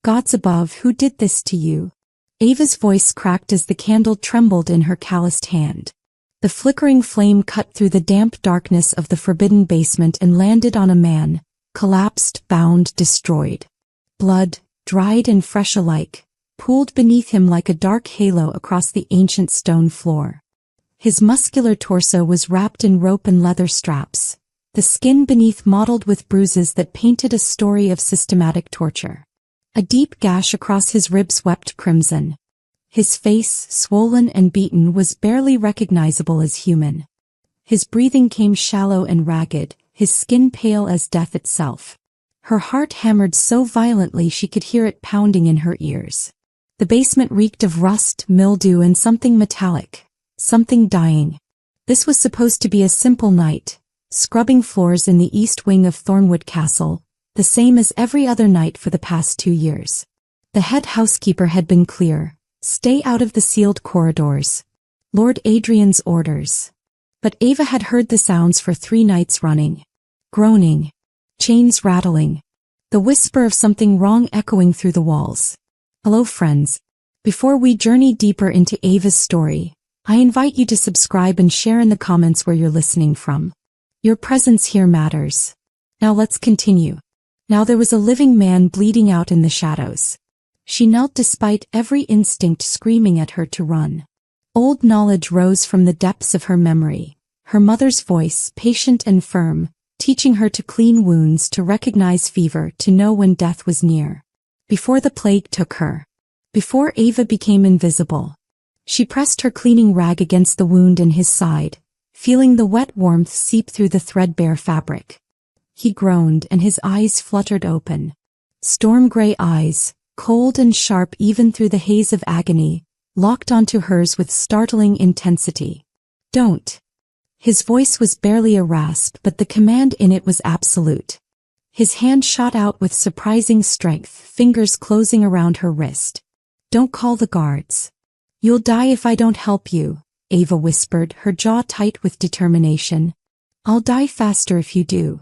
Gods above, who did this to you? Ava's voice cracked as the candle trembled in her calloused hand. The flickering flame cut through the damp darkness of the forbidden basement and landed on a man, collapsed, bound, destroyed. Blood, dried and fresh alike, pooled beneath him like a dark halo across the ancient stone floor. His muscular torso was wrapped in rope and leather straps, the skin beneath mottled with bruises that painted a story of systematic torture. A deep gash across his ribs wept crimson. His face, swollen and beaten, was barely recognizable as human. His breathing came shallow and ragged, his skin pale as death itself. Her heart hammered so violently she could hear it pounding in her ears. The basement reeked of rust, mildew, and something metallic, something dying. This was supposed to be a simple night, scrubbing floors in the east wing of Thornwood Castle, the same as every other night for the past 2 years. The head housekeeper had been clear. Stay out of the sealed corridors. Lord Adrian's orders. But Ava had heard the sounds for 3 nights running. Groaning. Chains rattling. The whisper of something wrong echoing through the walls. Hello friends. Before we journey deeper into Ava's story, I invite you to subscribe and share in the comments where you're listening from. Your presence here matters. Now let's continue. Now there was a living man bleeding out in the shadows. She knelt despite every instinct screaming at her to run. Old knowledge rose from the depths of her memory, her mother's voice, patient and firm, teaching her to clean wounds, to recognize fever, to know when death was near. Before the plague took her. Before Ava became invisible. She pressed her cleaning rag against the wound in his side, feeling the wet warmth seep through the threadbare fabric. He groaned and his eyes fluttered open. Storm-gray eyes, cold and sharp even through the haze of agony, locked onto hers with startling intensity. Don't. His voice was barely a rasp, but the command in it was absolute. His hand shot out with surprising strength, fingers closing around her wrist. Don't call the guards. You'll die if I don't help you, Ava whispered, her jaw tight with determination. I'll die faster if you do.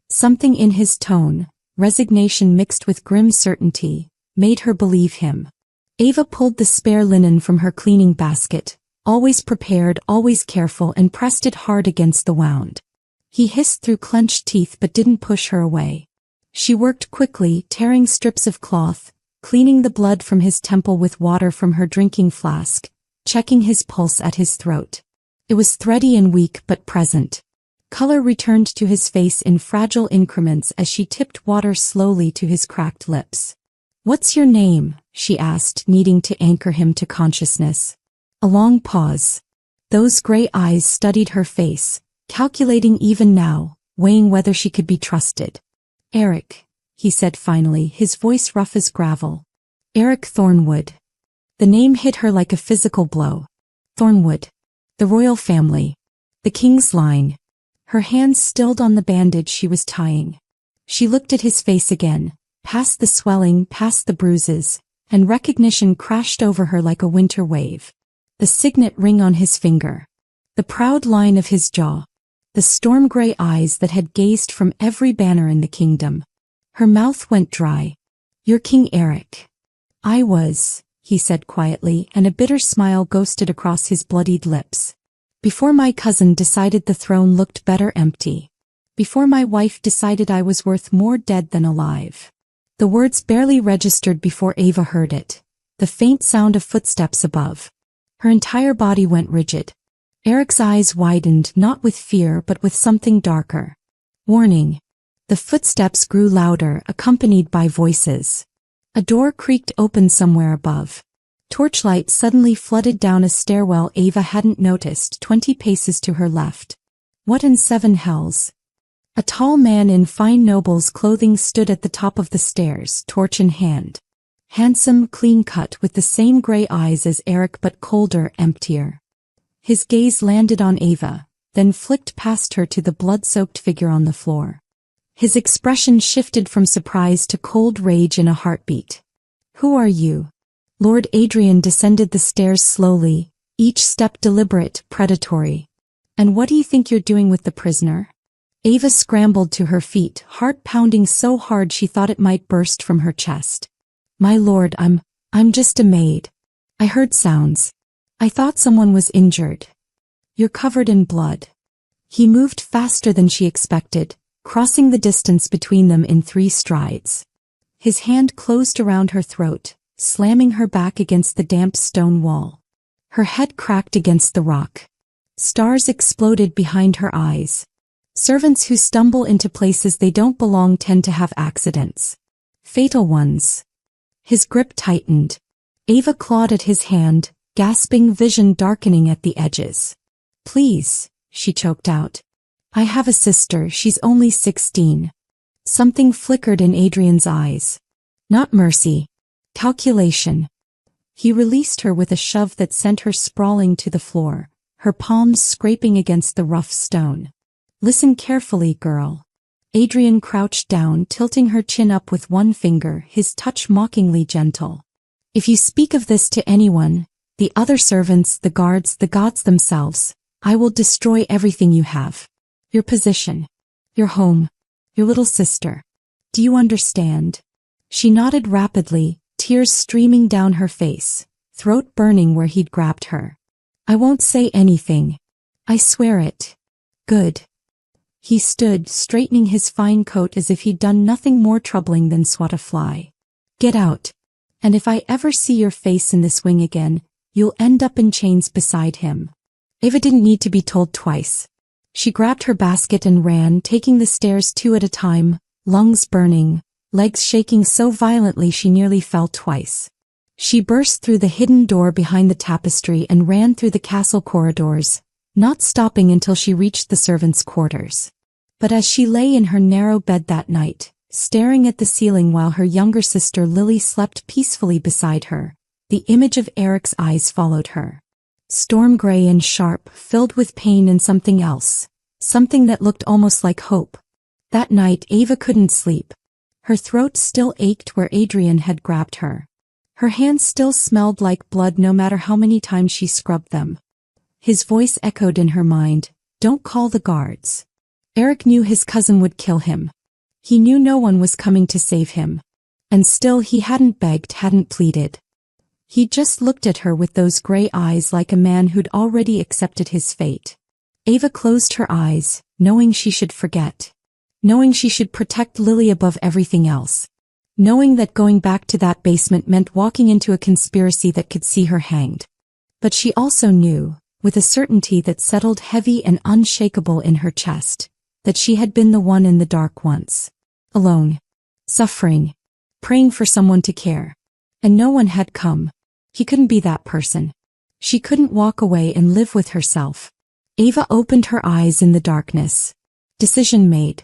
Something in his tone, resignation mixed with grim certainty, made her believe him. Ava pulled the spare linen from her cleaning basket, always prepared, always careful, and pressed it hard against the wound. He hissed through clenched teeth but didn't push her away. She worked quickly, tearing strips of cloth, cleaning the blood from his temple with water from her drinking flask, checking his pulse at his throat. It was thready and weak but present. Color returned to his face in fragile increments as she tipped water slowly to his cracked lips. What's your name? She asked, needing to anchor him to consciousness. A long pause. Those gray eyes studied her face, calculating even now, weighing whether she could be trusted. Eric, he said finally, his voice rough as gravel. Eric Thornwood. The name hit her like a physical blow. Thornwood. The royal family. The king's line. Her hands stilled on the bandage she was tying. She looked at his face again, past the swelling, past the bruises, and recognition crashed over her like a winter wave. The signet ring on his finger. The proud line of his jaw. The storm-gray eyes that had gazed from every banner in the kingdom. Her mouth went dry. You're King Eric. I was, he said quietly, and a bitter smile ghosted across his bloodied lips. Before my cousin decided the throne looked better empty. Before my wife decided I was worth more dead than alive. The words barely registered before Ava heard it. The faint sound of footsteps above. Her entire body went rigid. Eric's eyes widened, not with fear but with something darker. Warning. The footsteps grew louder, accompanied by voices. A door creaked open somewhere above. Torchlight suddenly flooded down a stairwell Ava hadn't noticed, 20 paces to her left. What in 7 hells? A tall man in fine noble's clothing stood at the top of the stairs, torch in hand. Handsome, clean-cut, with the same gray eyes as Eric but colder, emptier. His gaze landed on Ava, then flicked past her to the blood-soaked figure on the floor. His expression shifted from surprise to cold rage in a heartbeat. Who are you? Lord Adrian descended the stairs slowly, each step deliberate, predatory. And what do you think you're doing with the prisoner? Ava scrambled to her feet, heart pounding so hard she thought it might burst from her chest. My lord, I'm just a maid. I heard sounds. I thought someone was injured. You're covered in blood. He moved faster than she expected, crossing the distance between them in 3 strides. His hand closed around her throat, slamming her back against the damp stone wall. Her head cracked against the rock. Stars exploded behind her eyes. Servants who stumble into places they don't belong tend to have accidents. Fatal ones. His grip tightened. Ava clawed at his hand, gasping, vision darkening at the edges. Please, she choked out. I have a sister, she's only 16. Something flickered in Adrian's eyes. Not mercy. Calculation. He released her with a shove that sent her sprawling to the floor, her palms scraping against the rough stone. Listen carefully, girl. Adrian crouched down, tilting her chin up with one finger, his touch mockingly gentle. If you speak of this to anyone, the other servants, the guards, the gods themselves, I will destroy everything you have. Your position. Your home. Your little sister. Do you understand? She nodded rapidly, tears streaming down her face, throat burning where he'd grabbed her. I won't say anything. I swear it. Good. He stood, straightening his fine coat as if he'd done nothing more troubling than swat a fly. Get out. And if I ever see your face in this wing again, you'll end up in chains beside him. Ava didn't need to be told twice. She grabbed her basket and ran, taking the stairs 2 at a time, lungs burning, legs shaking so violently she nearly fell twice. She burst through the hidden door behind the tapestry and ran through the castle corridors, not stopping until she reached the servants' quarters. But as she lay in her narrow bed that night, staring at the ceiling while her younger sister Lily slept peacefully beside her, the image of Eric's eyes followed her. Storm gray and sharp, filled with pain and something else, something that looked almost like hope. That night Ava couldn't sleep. Her throat still ached where Adrian had grabbed her. Her hands still smelled like blood no matter how many times she scrubbed them. His voice echoed in her mind, "Don't call the guards." Eric knew his cousin would kill him. He knew no one was coming to save him. And still he hadn't begged, hadn't pleaded. He just looked at her with those gray eyes like a man who'd already accepted his fate. Ava closed her eyes, knowing she should forget. Knowing she should protect Lily above everything else. Knowing that going back to that basement meant walking into a conspiracy that could see her hanged. But she also knew, with a certainty that settled heavy and unshakable in her chest, that she had been the one in the dark once. Alone. Suffering. Praying for someone to care. And no one had come. He couldn't be that person. She couldn't walk away and live with herself. Ava opened her eyes in the darkness. Decision made.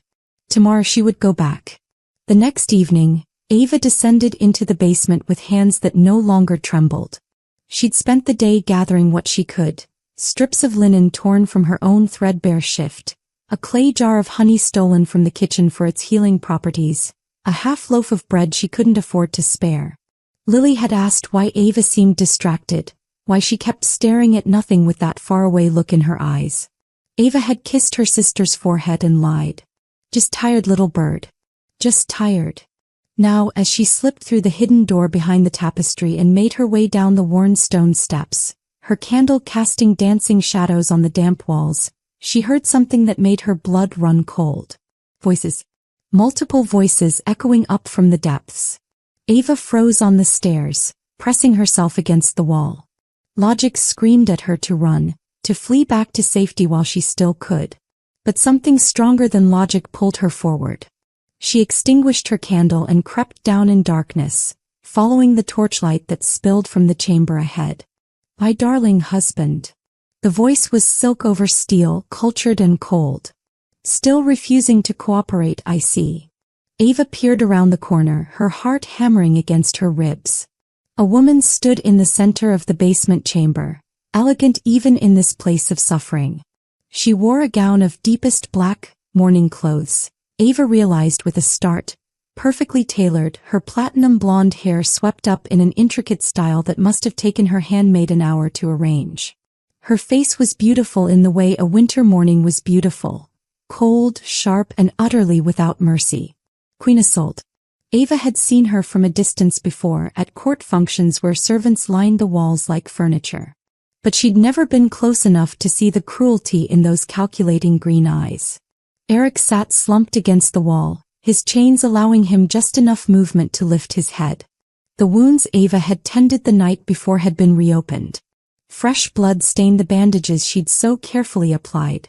Tomorrow she would go back. The next evening, Ava descended into the basement with hands that no longer trembled. She'd spent the day gathering what she could, strips of linen torn from her own threadbare shift, a clay jar of honey stolen from the kitchen for its healing properties, a half loaf of bread she couldn't afford to spare. Lily had asked why Ava seemed distracted, why she kept staring at nothing with that faraway look in her eyes. Ava had kissed her sister's forehead and lied. Just tired, little bird. Just tired. Now, as she slipped through the hidden door behind the tapestry and made her way down the worn stone steps, her candle casting dancing shadows on the damp walls, she heard something that made her blood run cold. Voices. Multiple voices echoing up from the depths. Ava froze on the stairs, pressing herself against the wall. Logic screamed at her to run, to flee back to safety while she still could. But something stronger than logic pulled her forward. She extinguished her candle and crept down in darkness, following the torchlight that spilled from the chamber ahead. My darling husband. The voice was silk over steel, cultured and cold. Still refusing to cooperate, I see. Ava peered around the corner, her heart hammering against her ribs. A woman stood in the center of the basement chamber, elegant even in this place of suffering. She wore a gown of deepest black, mourning clothes. Ava realized with a start, perfectly tailored, her platinum blonde hair swept up in an intricate style that must have taken her handmaid an hour to arrange. Her face was beautiful in the way a winter morning was beautiful, cold, sharp, and utterly without mercy. Queen Isolde. Ava had seen her from a distance before at court functions where servants lined the walls like furniture. But she'd never been close enough to see the cruelty in those calculating green eyes. Eric sat slumped against the wall, his chains allowing him just enough movement to lift his head. The wounds Ava had tended the night before had been reopened. Fresh blood stained the bandages she'd so carefully applied.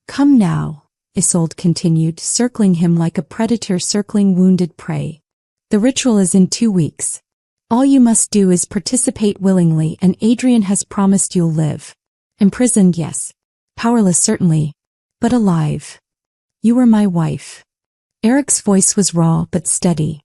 "Come now," Isolde continued, circling him like a predator circling wounded prey. "The ritual is in 2 weeks. All you must do is participate willingly, and Adrian has promised you'll live. Imprisoned, yes. Powerless, certainly. But alive. You were my wife." Eric's voice was raw but steady.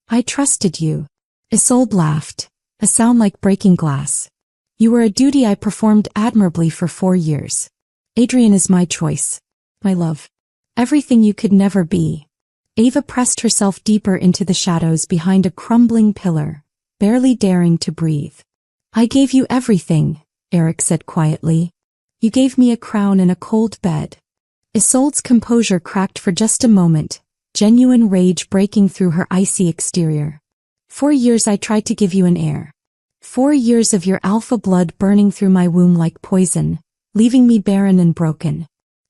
"I trusted you." Isolde laughed, a sound like breaking glass. "You were a duty I performed admirably for 4 years. Adrian is my choice. My love. Everything you could never be." Ava pressed herself deeper into the shadows behind a crumbling pillar, barely daring to breathe. "I gave you everything," Eric said quietly. "You gave me a crown and a cold bed." Isolde's composure cracked for just a moment, genuine rage breaking through her icy exterior. 4 years I tried to give you an heir. 4 years of your alpha blood burning through my womb like poison, leaving me barren and broken.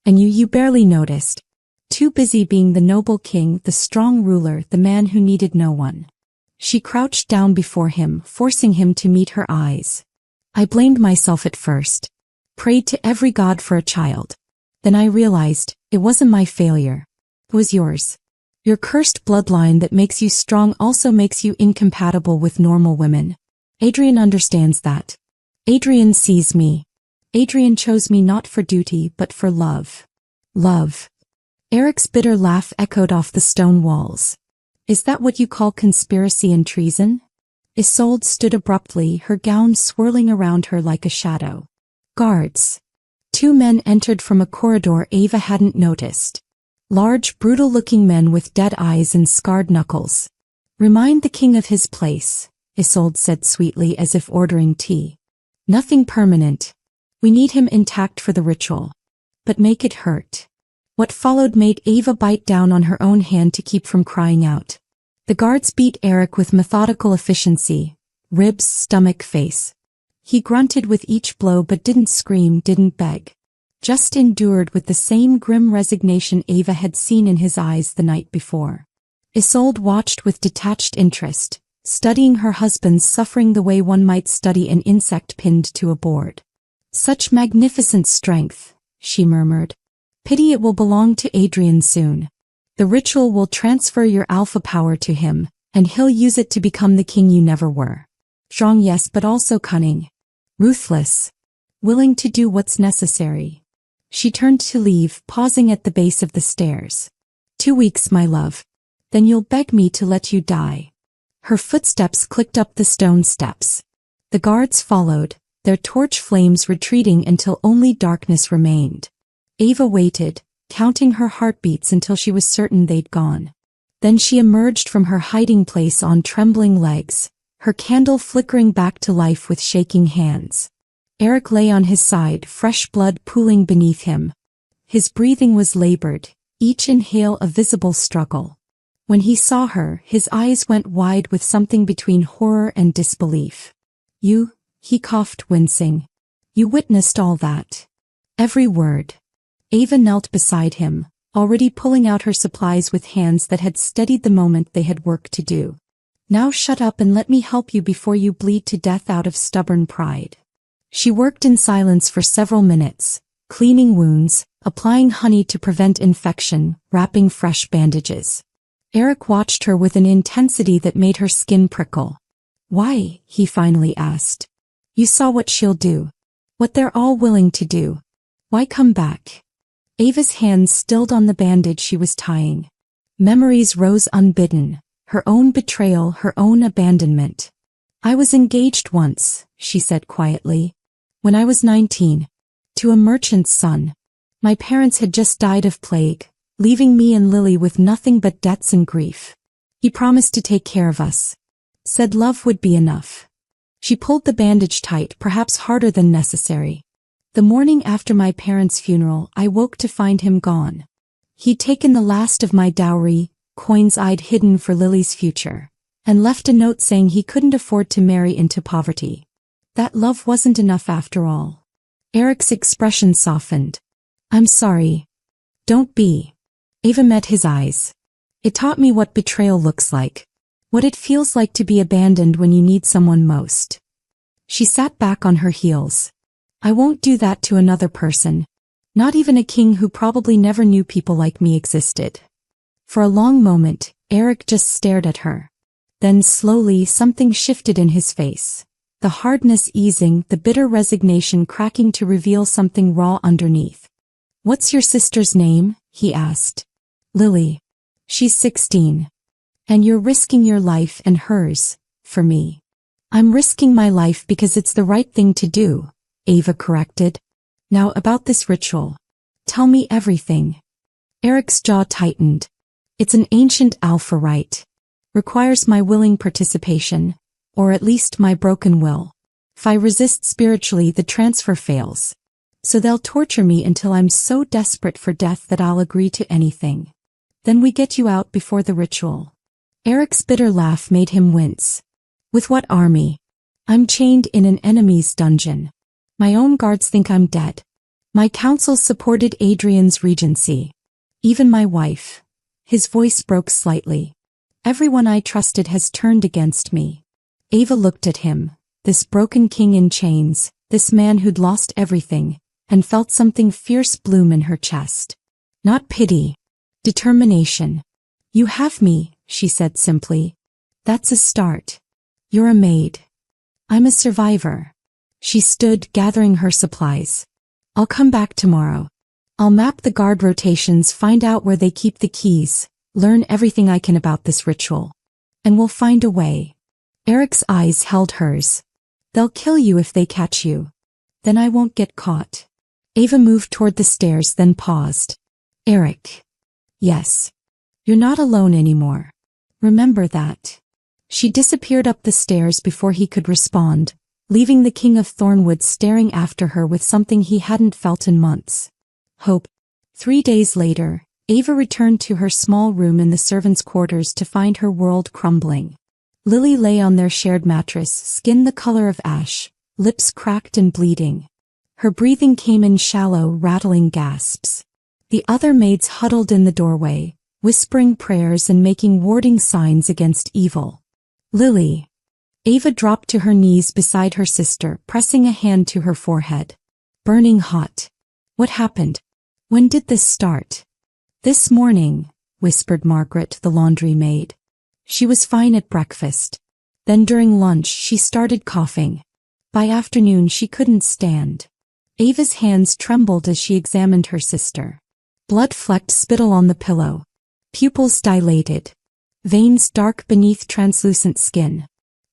And you barely noticed. Too busy being the noble king, the strong ruler, the man who needed no one. She crouched down before him, forcing him to meet her eyes. "I blamed myself at first. Prayed to every god for a child. Then I realized, it wasn't my failure. It was yours. Your cursed bloodline that makes you strong also makes you incompatible with normal women. Adrian understands that. Adrian sees me. Adrian chose me not for duty but for love. Love." Eric's bitter laugh echoed off the stone walls. "Is that what you call conspiracy and treason?" Isolde stood abruptly, her gown swirling around her like a shadow. Guards. 2 men entered from a corridor Ava hadn't noticed. Large, brutal-looking men with dead eyes and scarred knuckles. "Remind the king of his place," Isolde said sweetly as if ordering tea. "Nothing permanent. We need him intact for the ritual. But make it hurt." What followed made Ava bite down on her own hand to keep from crying out. The guards beat Eric with methodical efficiency, ribs, stomach, face. He grunted with each blow but didn't scream, didn't beg. Just endured with the same grim resignation Ava had seen in his eyes the night before. Isolde watched with detached interest, studying her husband's suffering the way one might study an insect pinned to a board. "Such magnificent strength," she murmured. "Pity it will belong to Adrian soon. The ritual will transfer your alpha power to him, and he'll use it to become the king you never were. Strong, yes, but also cunning. Ruthless. Willing to do what's necessary." She turned to leave, pausing at the base of the stairs. 2 weeks, my love. Then you'll beg me to let you die." Her footsteps clicked up the stone steps. The guards followed, their torch flames retreating until only darkness remained. Ava waited, counting her heartbeats until she was certain they'd gone. Then she emerged from her hiding place on trembling legs, her candle flickering back to life with shaking hands. Eric lay on his side, fresh blood pooling beneath him. His breathing was labored, each inhale a visible struggle. When he saw her, his eyes went wide with something between horror and disbelief. "You," he coughed, wincing. "You witnessed all that." Every word. Ava knelt beside him, already pulling out her supplies with hands that had steadied the moment they had work to do. "Now shut up and let me help you before you bleed to death out of stubborn pride." She worked in silence for several minutes, cleaning wounds, applying honey to prevent infection, wrapping fresh bandages. Eric watched her with an intensity that made her skin prickle. "Why?" he finally asked. "You saw what she'll do. What they're all willing to do. Why come back?" Ava's hands stilled on the bandage she was tying. Memories rose unbidden, her own betrayal, her own abandonment. "I was engaged once," she said quietly. "When I was 19. To a merchant's son. My parents had just died of plague, leaving me and Lily with nothing but debts and grief. He promised to take care of us. Said love would be enough." She pulled the bandage tight, perhaps harder than necessary. "The morning after my parents' funeral, I woke to find him gone. He'd taken the last of my dowry, coins I'd hidden for Lily's future, and left a note saying he couldn't afford to marry into poverty. That love wasn't enough after all. Eric's expression softened. I'm sorry. Don't be. Ava met his eyes. It taught me what betrayal looks like. What it feels like to be abandoned when you need someone most. She sat back on her heels. I won't do that to another person. Not even a king who probably never knew people like me existed. For a long moment, Eric just stared at her. Then slowly something shifted in his face. The hardness easing, the bitter resignation cracking to reveal something raw underneath. What's your sister's name? He asked. Lily. She's 16. And you're risking your life and hers, for me. I'm risking my life because it's the right thing to do, Ava corrected. Now about this ritual. Tell me everything. Eric's jaw tightened. It's an ancient alpha rite. Requires my willing participation, or at least my broken will. If I resist spiritually, the transfer fails. So they'll torture me until I'm so desperate for death that I'll agree to anything. Then we get you out before the ritual. Eric's bitter laugh made him wince. With what army? I'm chained in an enemy's dungeon. My own guards think I'm dead. My council supported Adrian's regency. Even my wife. His voice broke slightly. Everyone I trusted has turned against me. Ava looked at him, this broken king in chains, this man who'd lost everything, and felt something fierce bloom in her chest. Not pity. Determination. You have me, she said simply. That's a start. You're a maid. I'm a survivor. She stood, gathering her supplies. I'll come back tomorrow. I'll map the guard rotations, find out where they keep the keys, learn everything I can about this ritual. And we'll find a way. Eric's eyes held hers. They'll kill you if they catch you. Then I won't get caught. Ava moved toward the stairs, then paused. Eric. Yes. You're not alone anymore. Remember that. She disappeared up the stairs before he could respond, leaving the King of Thornwood staring after her with something he hadn't felt in months. Hope. 3 days later, Ava returned to her small room in the servants' quarters to find her world crumbling. Lily lay on their shared mattress, skin the color of ash, lips cracked and bleeding. Her breathing came in shallow, rattling gasps. The other maids huddled in the doorway, whispering prayers and making warding signs against evil. Lily. Ava dropped to her knees beside her sister, pressing a hand to her forehead. Burning hot. What happened? When did this start? This morning, whispered Margaret, the laundry maid. She was fine at breakfast. Then during lunch she started coughing. By afternoon she couldn't stand. Ava's hands trembled as she examined her sister. Blood flecked spittle on the pillow. Pupils dilated. Veins dark beneath translucent skin.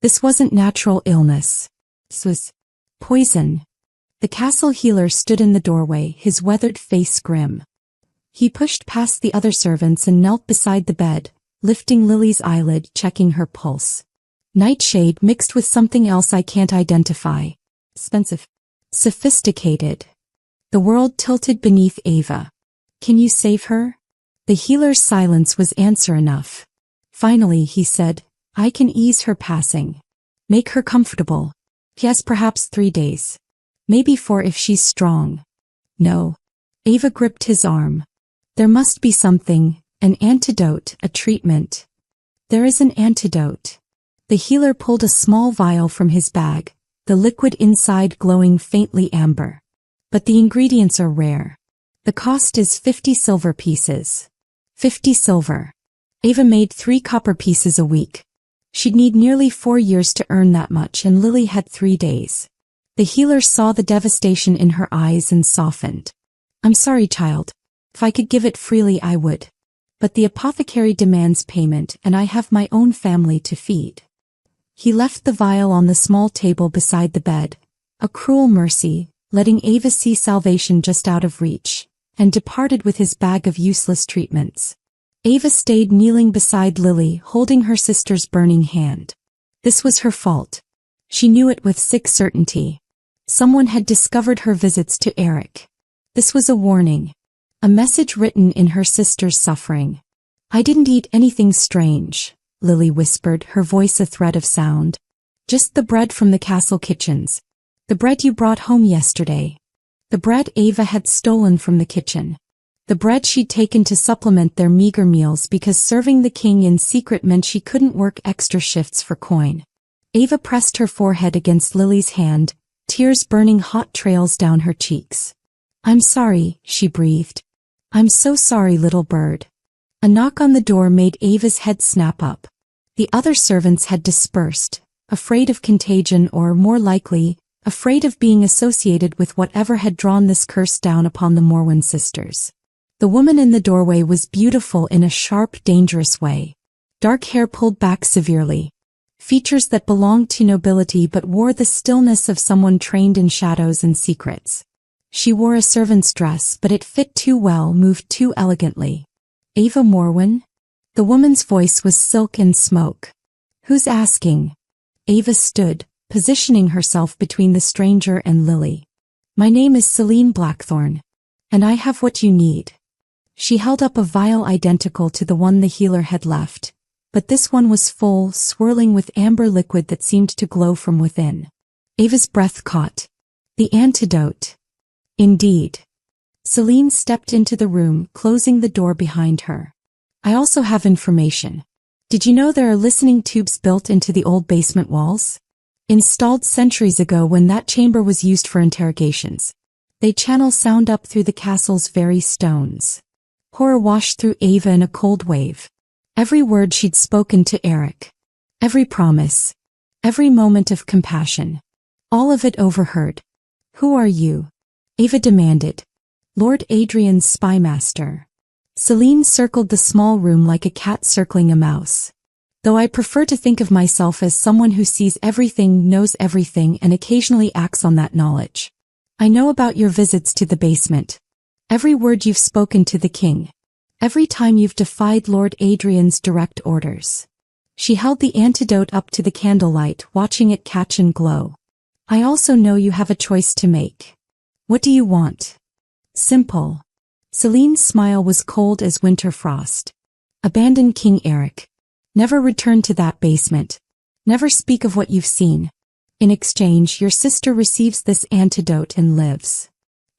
This wasn't natural illness. This was poison. The castle healer stood in the doorway, his weathered face grim. He pushed past the other servants and knelt beside the bed, lifting Lily's eyelid, checking her pulse. Nightshade mixed with something else I can't identify. Expensive. Sophisticated. The world tilted beneath Ava. Can you save her? The healer's silence was answer enough. Finally, he said, I can ease her passing. Make her comfortable. Yes, perhaps 3 days. Maybe 4 if she's strong. No. Ava gripped his arm. There must be something, an antidote, a treatment. There is an antidote. The healer pulled a small vial from his bag, the liquid inside glowing faintly amber. But the ingredients are rare. The cost is 50 silver pieces. 50 silver. Ava made 3 copper pieces a week. She'd need nearly 4 years to earn that much, and Lily had 3 days. The healer saw the devastation in her eyes and softened. I'm sorry, child. If I could give it freely, I would. But the apothecary demands payment, and I have my own family to feed. He left the vial on the small table beside the bed, a cruel mercy, letting Ava see salvation just out of reach, and departed with his bag of useless treatments. Ava stayed kneeling beside Lily, holding her sister's burning hand. This was her fault. She knew it with sick certainty. Someone had discovered her visits to Eric. This was a warning. A message written in her sister's suffering. I didn't eat anything strange, Lily whispered, her voice a thread of sound. Just the bread from the castle kitchens. The bread you brought home yesterday. The bread Ava had stolen from the kitchen. The bread she'd taken to supplement their meager meals because serving the king in secret meant she couldn't work extra shifts for coin. Ava pressed her forehead against Lily's hand, tears burning hot trails down her cheeks. I'm sorry, she breathed. I'm so sorry, little bird. A knock on the door made Ava's head snap up. The other servants had dispersed, afraid of contagion or, more likely, afraid of being associated with whatever had drawn this curse down upon the Morwen sisters. The woman in the doorway was beautiful in a sharp, dangerous way. Dark hair pulled back severely. Features that belonged to nobility but wore the stillness of someone trained in shadows and secrets. She wore a servant's dress, but it fit too well, moved too elegantly. Ava Morwen? The woman's voice was silk and smoke. Who's asking? Ava stood, positioning herself between the stranger and Lily. My name is Celine Blackthorn, and I have what you need. She held up a vial identical to the one the healer had left, but this one was full, swirling with amber liquid that seemed to glow from within. Ava's breath caught. The antidote. Indeed. Celine stepped into the room, closing the door behind her. I also have information. Did you know there are listening tubes built into the old basement walls? Installed centuries ago when that chamber was used for interrogations. They channel sound up through the castle's very stones. Horror washed through Ava in a cold wave. Every word she'd spoken to Eric. Every promise. Every moment of compassion. All of it overheard. Who are you? Ava demanded. Lord Adrian's spymaster. Celine circled the small room like a cat circling a mouse. Though I prefer to think of myself as someone who sees everything, knows everything, and occasionally acts on that knowledge. I know about your visits to the basement. Every word you've spoken to the king. Every time you've defied Lord Adrian's direct orders. She held the antidote up to the candlelight, watching it catch and glow. I also know you have a choice to make. What do you want? Simple. Celine's smile was cold as winter frost. Abandon King Eric. Never return to that basement. Never speak of what you've seen. In exchange, your sister receives this antidote and lives.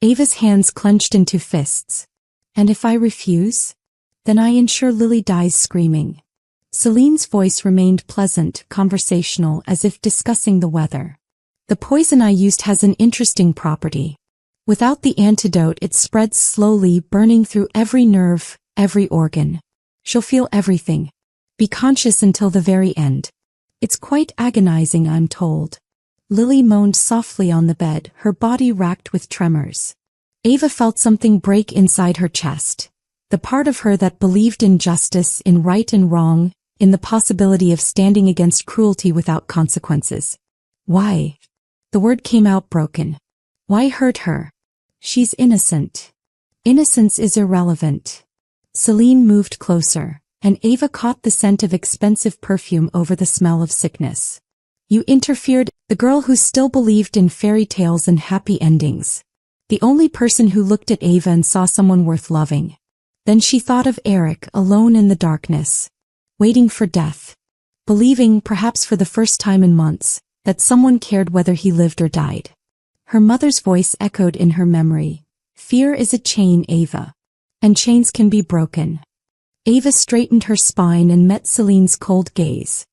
Ava's hands clenched into fists. And if I refuse? Then I ensure Lily dies screaming. Celine's voice remained pleasant, conversational, as if discussing the weather. The poison I used has an interesting property. Without the antidote, it spreads slowly, burning through every nerve, every organ. She'll feel everything. Be conscious until the very end. It's quite agonizing, I'm told. Lily moaned softly on the bed, her body racked with tremors. Ava felt something break inside her chest. The part of her that believed in justice, in right and wrong, in the possibility of standing against cruelty without consequences. Why? The word came out broken. Why hurt her? She's innocent. Innocence is irrelevant. Celine moved closer, and Ava caught the scent of expensive perfume over the smell of sickness. You interfered, the girl who still believed in fairy tales and happy endings. The only person who looked at Ava and saw someone worth loving. Then she thought of Eric, alone in the darkness, waiting for death. Believing, perhaps for the first time in months, that someone cared whether he lived or died. Her mother's voice echoed in her memory. Fear is a chain, Ava. And chains can be broken. Ava straightened her spine and met Celine's cold gaze.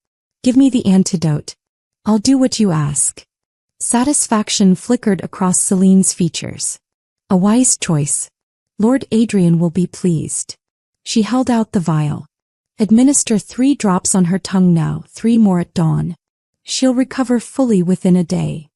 Give me the antidote. I'll do what you ask. Satisfaction flickered across Celine's features. A wise choice. Lord Adrian will be pleased. She held out the vial. Administer 3 drops on her tongue now, 3 more at dawn. She'll recover fully within a day.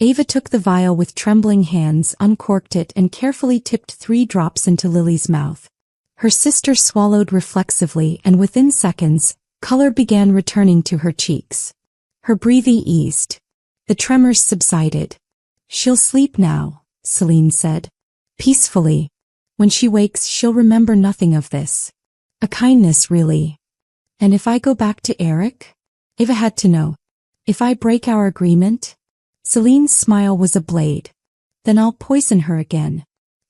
Ava took the vial with trembling hands, uncorked it, and carefully tipped 3 drops into Lily's mouth. Her sister swallowed reflexively, and within seconds, color began returning to her cheeks. Her breathing eased. The tremors subsided. She'll sleep now, Celine said. Peacefully. When she wakes, she'll remember nothing of this. A kindness, really. And if I go back to Eric? Ava had to know. If I break our agreement? Celine's smile was a blade. Then I'll poison her again.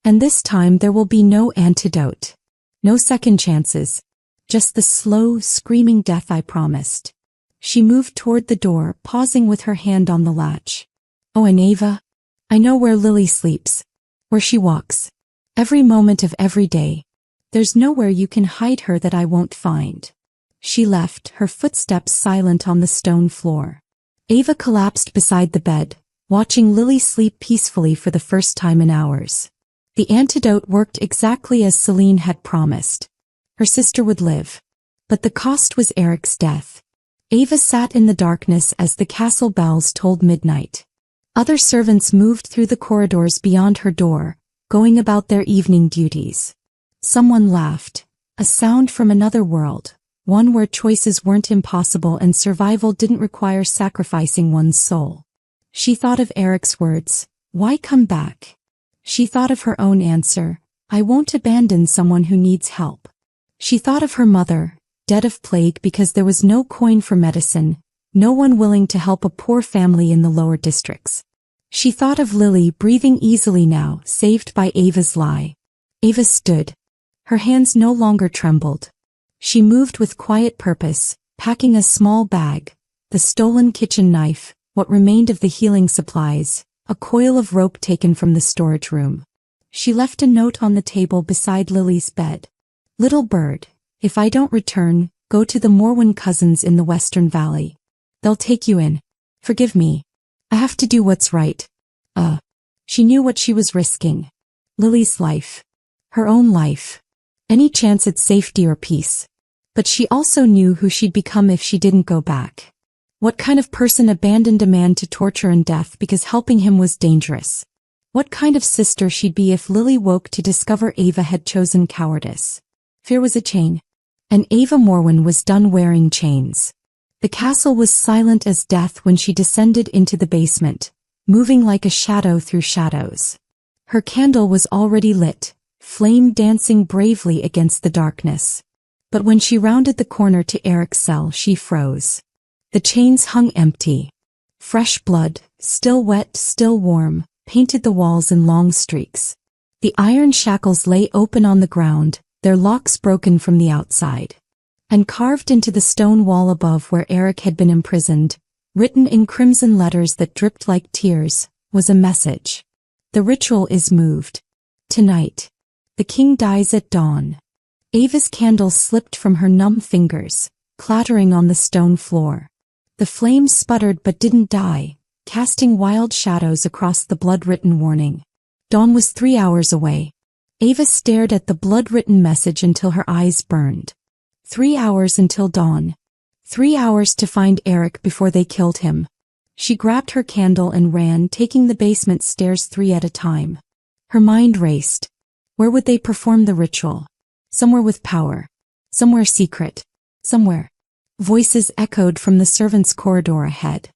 And this time there will be no antidote. No second chances. Just the slow, screaming death I promised. She moved toward the door, pausing with her hand on the latch. Oh, and Ava? I know where Lily sleeps. Where she walks. Every moment of every day. There's nowhere you can hide her that I won't find. She left, her footsteps silent on the stone floor. Ava collapsed beside the bed, watching Lily sleep peacefully for the first time in hours. The antidote worked exactly as Celine had promised. Her sister would live. But the cost was Eric's death. Ava sat in the darkness as the castle bells tolled midnight. Other servants moved through the corridors beyond her door, going about their evening duties. Someone laughed, a sound from another world, one where choices weren't impossible and survival didn't require sacrificing one's soul. She thought of Eric's words, "Why come back?" She thought of her own answer, "I won't abandon someone who needs help." She thought of her mother, dead of plague because there was no coin for medicine, no one willing to help a poor family in the lower districts. She thought of Lily breathing easily now, saved by Ava's lie. Ava stood. Her hands no longer trembled. She moved with quiet purpose, packing a small bag, the stolen kitchen knife, what remained of the healing supplies, a coil of rope taken from the storage room. She left a note on the table beside Lily's bed. "Little bird, if I don't return, go to the Morwen cousins in the Western Valley. They'll take you in. Forgive me. I have to do what's right." She knew what she was risking. Lily's life. Her own life. Any chance at safety or peace. But she also knew who she'd become if she didn't go back. What kind of person abandoned a man to torture and death because helping him was dangerous? What kind of sister she'd be if Lily woke to discover Ava had chosen cowardice? Fear was a chain. And Ava Morwen was done wearing chains. The castle was silent as death when she descended into the basement, moving like a shadow through shadows. Her candle was already lit, flame dancing bravely against the darkness. But when she rounded the corner to Eric's cell, she froze. The chains hung empty. Fresh blood, still wet, still warm, painted the walls in long streaks. The iron shackles lay open on the ground, their locks broken from the outside. And carved into the stone wall above where Eric had been imprisoned, written in crimson letters that dripped like tears, was a message. The ritual is moved. Tonight. The king dies at dawn. Ava's candle slipped from her numb fingers, clattering on the stone floor. The flame sputtered but didn't die, casting wild shadows across the blood-written warning. Dawn was 3 hours away. Ava stared at the blood-written message until her eyes burned. 3 hours until dawn. 3 hours to find Eric before they killed him. She grabbed her candle and ran, taking the basement stairs 3 at a time. Her mind raced. Where would they perform the ritual? Somewhere with power. Somewhere secret. Somewhere. Voices echoed from the servants' corridor ahead.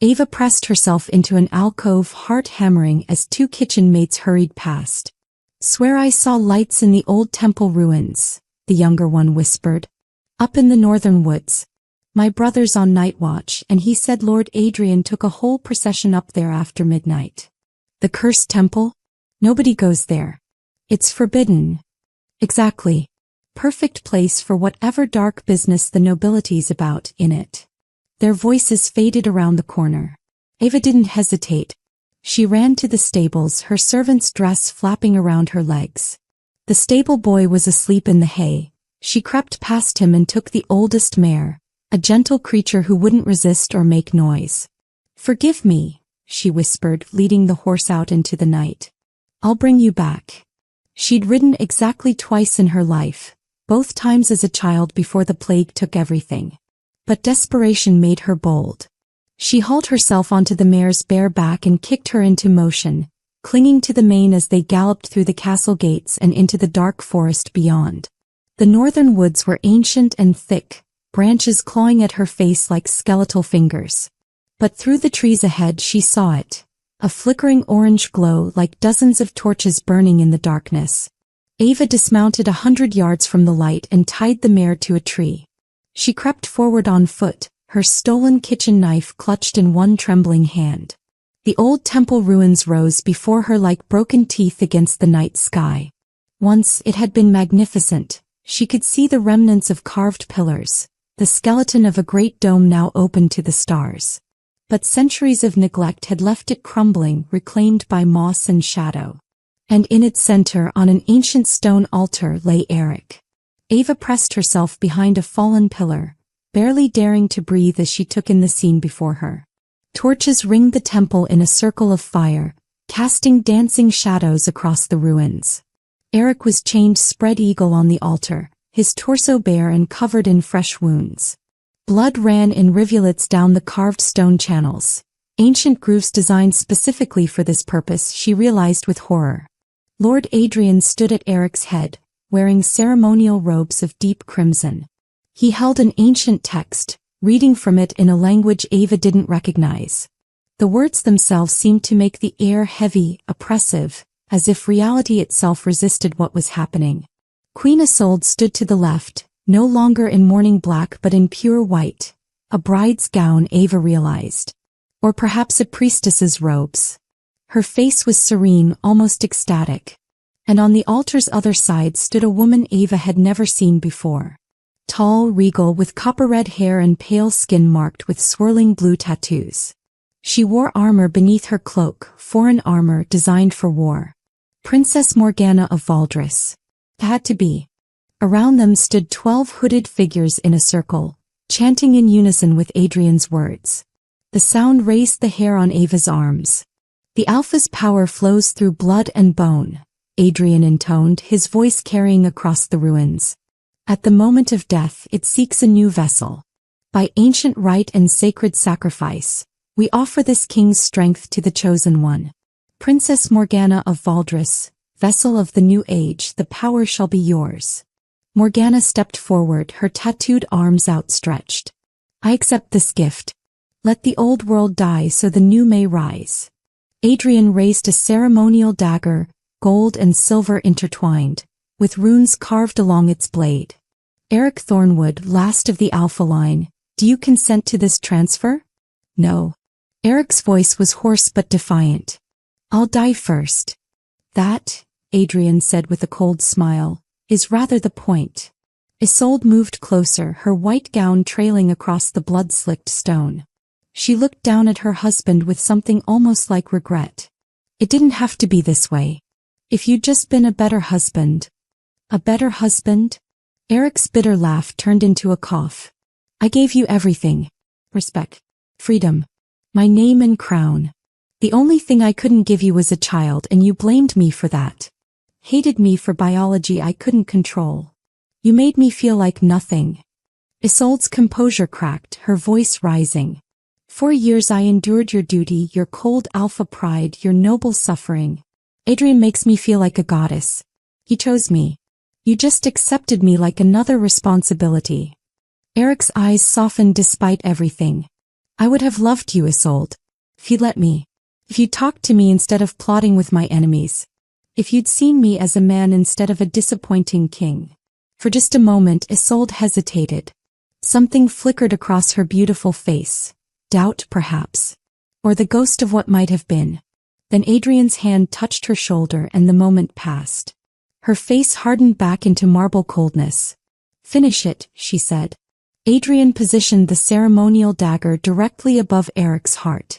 Ava pressed herself into an alcove, heart hammering as 2 kitchen maids hurried past. "Swear I saw lights in the old temple ruins," the younger one whispered. "Up in the northern woods. My brother's on night watch, and he said Lord Adrian took a whole procession up there after midnight." "The cursed temple? Nobody goes there. It's forbidden." "Exactly. Perfect place for whatever dark business the nobility's about in it." Their voices faded around the corner. Ava didn't hesitate. She ran to the stables, her servant's dress flapping around her legs. The stable boy was asleep in the hay. She crept past him and took the oldest mare, a gentle creature who wouldn't resist or make noise. "Forgive me," she whispered, leading the horse out into the night. "I'll bring you back." She'd ridden exactly twice in her life, both times as a child before the plague took everything. But desperation made her bold. She hauled herself onto the mare's bare back and kicked her into motion, clinging to the mane as they galloped through the castle gates and into the dark forest beyond. The northern woods were ancient and thick, branches clawing at her face like skeletal fingers. But through the trees ahead she saw it, a flickering orange glow like dozens of torches burning in the darkness. Ava dismounted 100 yards from the light and tied the mare to a tree. She crept forward on foot, her stolen kitchen knife clutched in one trembling hand. The old temple ruins rose before her like broken teeth against the night sky. Once it had been magnificent, She could see the remnants of carved pillars, the skeleton of a great dome now open to the stars. But centuries of neglect had left it crumbling, reclaimed by moss and shadow. And in its center, on an ancient stone altar, lay Eric. Ava pressed herself behind a fallen pillar, barely daring to breathe as she took in the scene before her. Torches ringed the temple in a circle of fire, casting dancing shadows across the ruins. Eric was chained spread-eagle on the altar, his torso bare and covered in fresh wounds. Blood ran in rivulets down the carved stone channels, ancient grooves designed specifically for this purpose, she realized with horror. Lord Adrian stood at Eric's head, wearing ceremonial robes of deep crimson. He held an ancient text, reading from it in a language Ava didn't recognize. The words themselves seemed to make the air heavy, oppressive, as if reality itself resisted what was happening. Queen Isolde stood to the left, no longer in mourning black but in pure white, a bride's gown Ava realized. Or perhaps a priestess's robes. Her face was serene, almost ecstatic. And on the altar's other side stood a woman Ava had never seen before. Tall, regal, with copper-red hair and pale skin marked with swirling blue tattoos. She wore armor beneath her cloak, foreign armor designed for war. Princess Morgana of Valdres. Had to be. Around them stood 12 hooded figures in a circle, chanting in unison with Adrian's words. The sound raised the hair on Ava's arms. The Alpha's power flows through blood and bone, Adrian intoned, his voice carrying across the ruins. At the moment of death, it seeks a new vessel. By ancient rite and sacred sacrifice, we offer this king's strength to the chosen one. Princess Morgana of Valdres, vessel of the new age, the power shall be yours. Morgana stepped forward, her tattooed arms outstretched. I accept this gift. Let the old world die so the new may rise. Adrian raised a ceremonial dagger, gold and silver intertwined, with runes carved along its blade. Eric Thornwood, last of the Alpha line, do you consent to this transfer? No. Eric's voice was hoarse but defiant. I'll die first. That, Adrian said with a cold smile, is rather the point. Isolde moved closer, her white gown trailing across the blood-slicked stone. She looked down at her husband with something almost like regret. It didn't have to be this way. If you'd just been a better husband. A better husband? Eric's bitter laugh turned into a cough. I gave you everything. Respect. Freedom. My name and crown. The only thing I couldn't give you was a child, and you blamed me for that. Hated me for biology I couldn't control. You made me feel like nothing. Isolde's composure cracked, her voice rising. 4 years I endured your duty, your cold alpha pride, your noble suffering. Adrian makes me feel like a goddess. He chose me. You just accepted me like another responsibility. Eric's eyes softened despite everything. I would have loved you, Isolde. If you'd let me. If you'd talked to me instead of plotting with my enemies. If you'd seen me as a man instead of a disappointing king. For just a moment Isolde hesitated. Something flickered across her beautiful face. Doubt, perhaps. Or the ghost of what might have been. Then Adrian's hand touched her shoulder and the moment passed. Her face hardened back into marble coldness. Finish it, she said. Adrian positioned the ceremonial dagger directly above Eric's heart.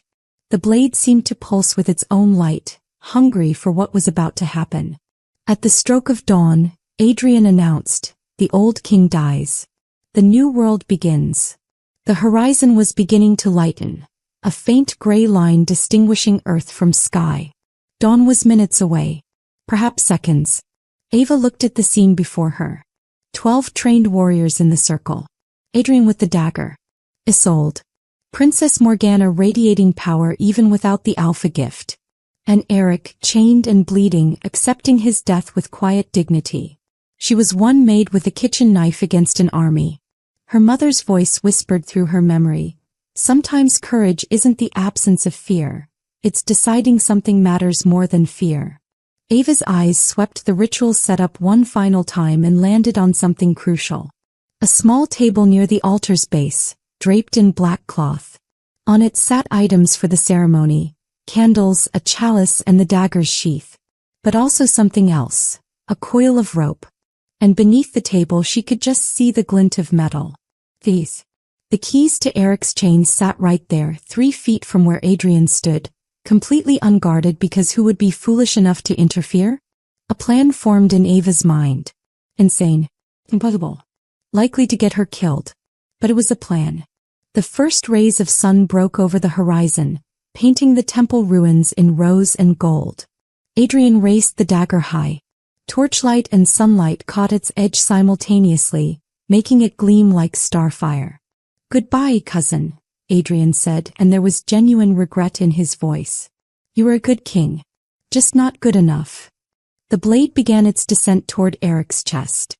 The blade seemed to pulse with its own light, hungry for what was about to happen. At the stroke of dawn, Adrian announced, the old king dies. The new world begins. The horizon was beginning to lighten, a faint gray line distinguishing earth from sky. Dawn was minutes away. Perhaps seconds. Ava looked at the scene before her. 12 trained warriors in the circle. Adrian with the dagger. Isolde. Princess Morgana radiating power even without the alpha gift. And Eric, chained and bleeding, accepting his death with quiet dignity. She was one Maid with a kitchen knife against an army. Her mother's voice whispered through her memory. Sometimes courage isn't the absence of fear. It's deciding something matters more than fear. Ava's eyes swept the ritual setup one final time and landed on something crucial. A small table near the altar's base, draped in black cloth. On it sat items for the ceremony, candles, a chalice and the dagger's sheath. But also something else, a coil of rope. and beneath the table she could just see the glint of metal. These. The keys to Eric's chains sat right there, 3 feet from where Adrian stood, completely unguarded because who would be foolish enough to interfere? A plan formed in Ava's mind. Insane. Impossible. Likely to get her killed. But it was a plan. The first rays of sun broke over the horizon, painting the temple ruins in rose and gold. Adrian raised the dagger high. Torchlight and sunlight caught its edge simultaneously, making it gleam like starfire. "Goodbye, cousin," Adrian said, and there was genuine regret in his voice. "You were a good king. Just not good enough." The blade began its descent toward Eric's chest.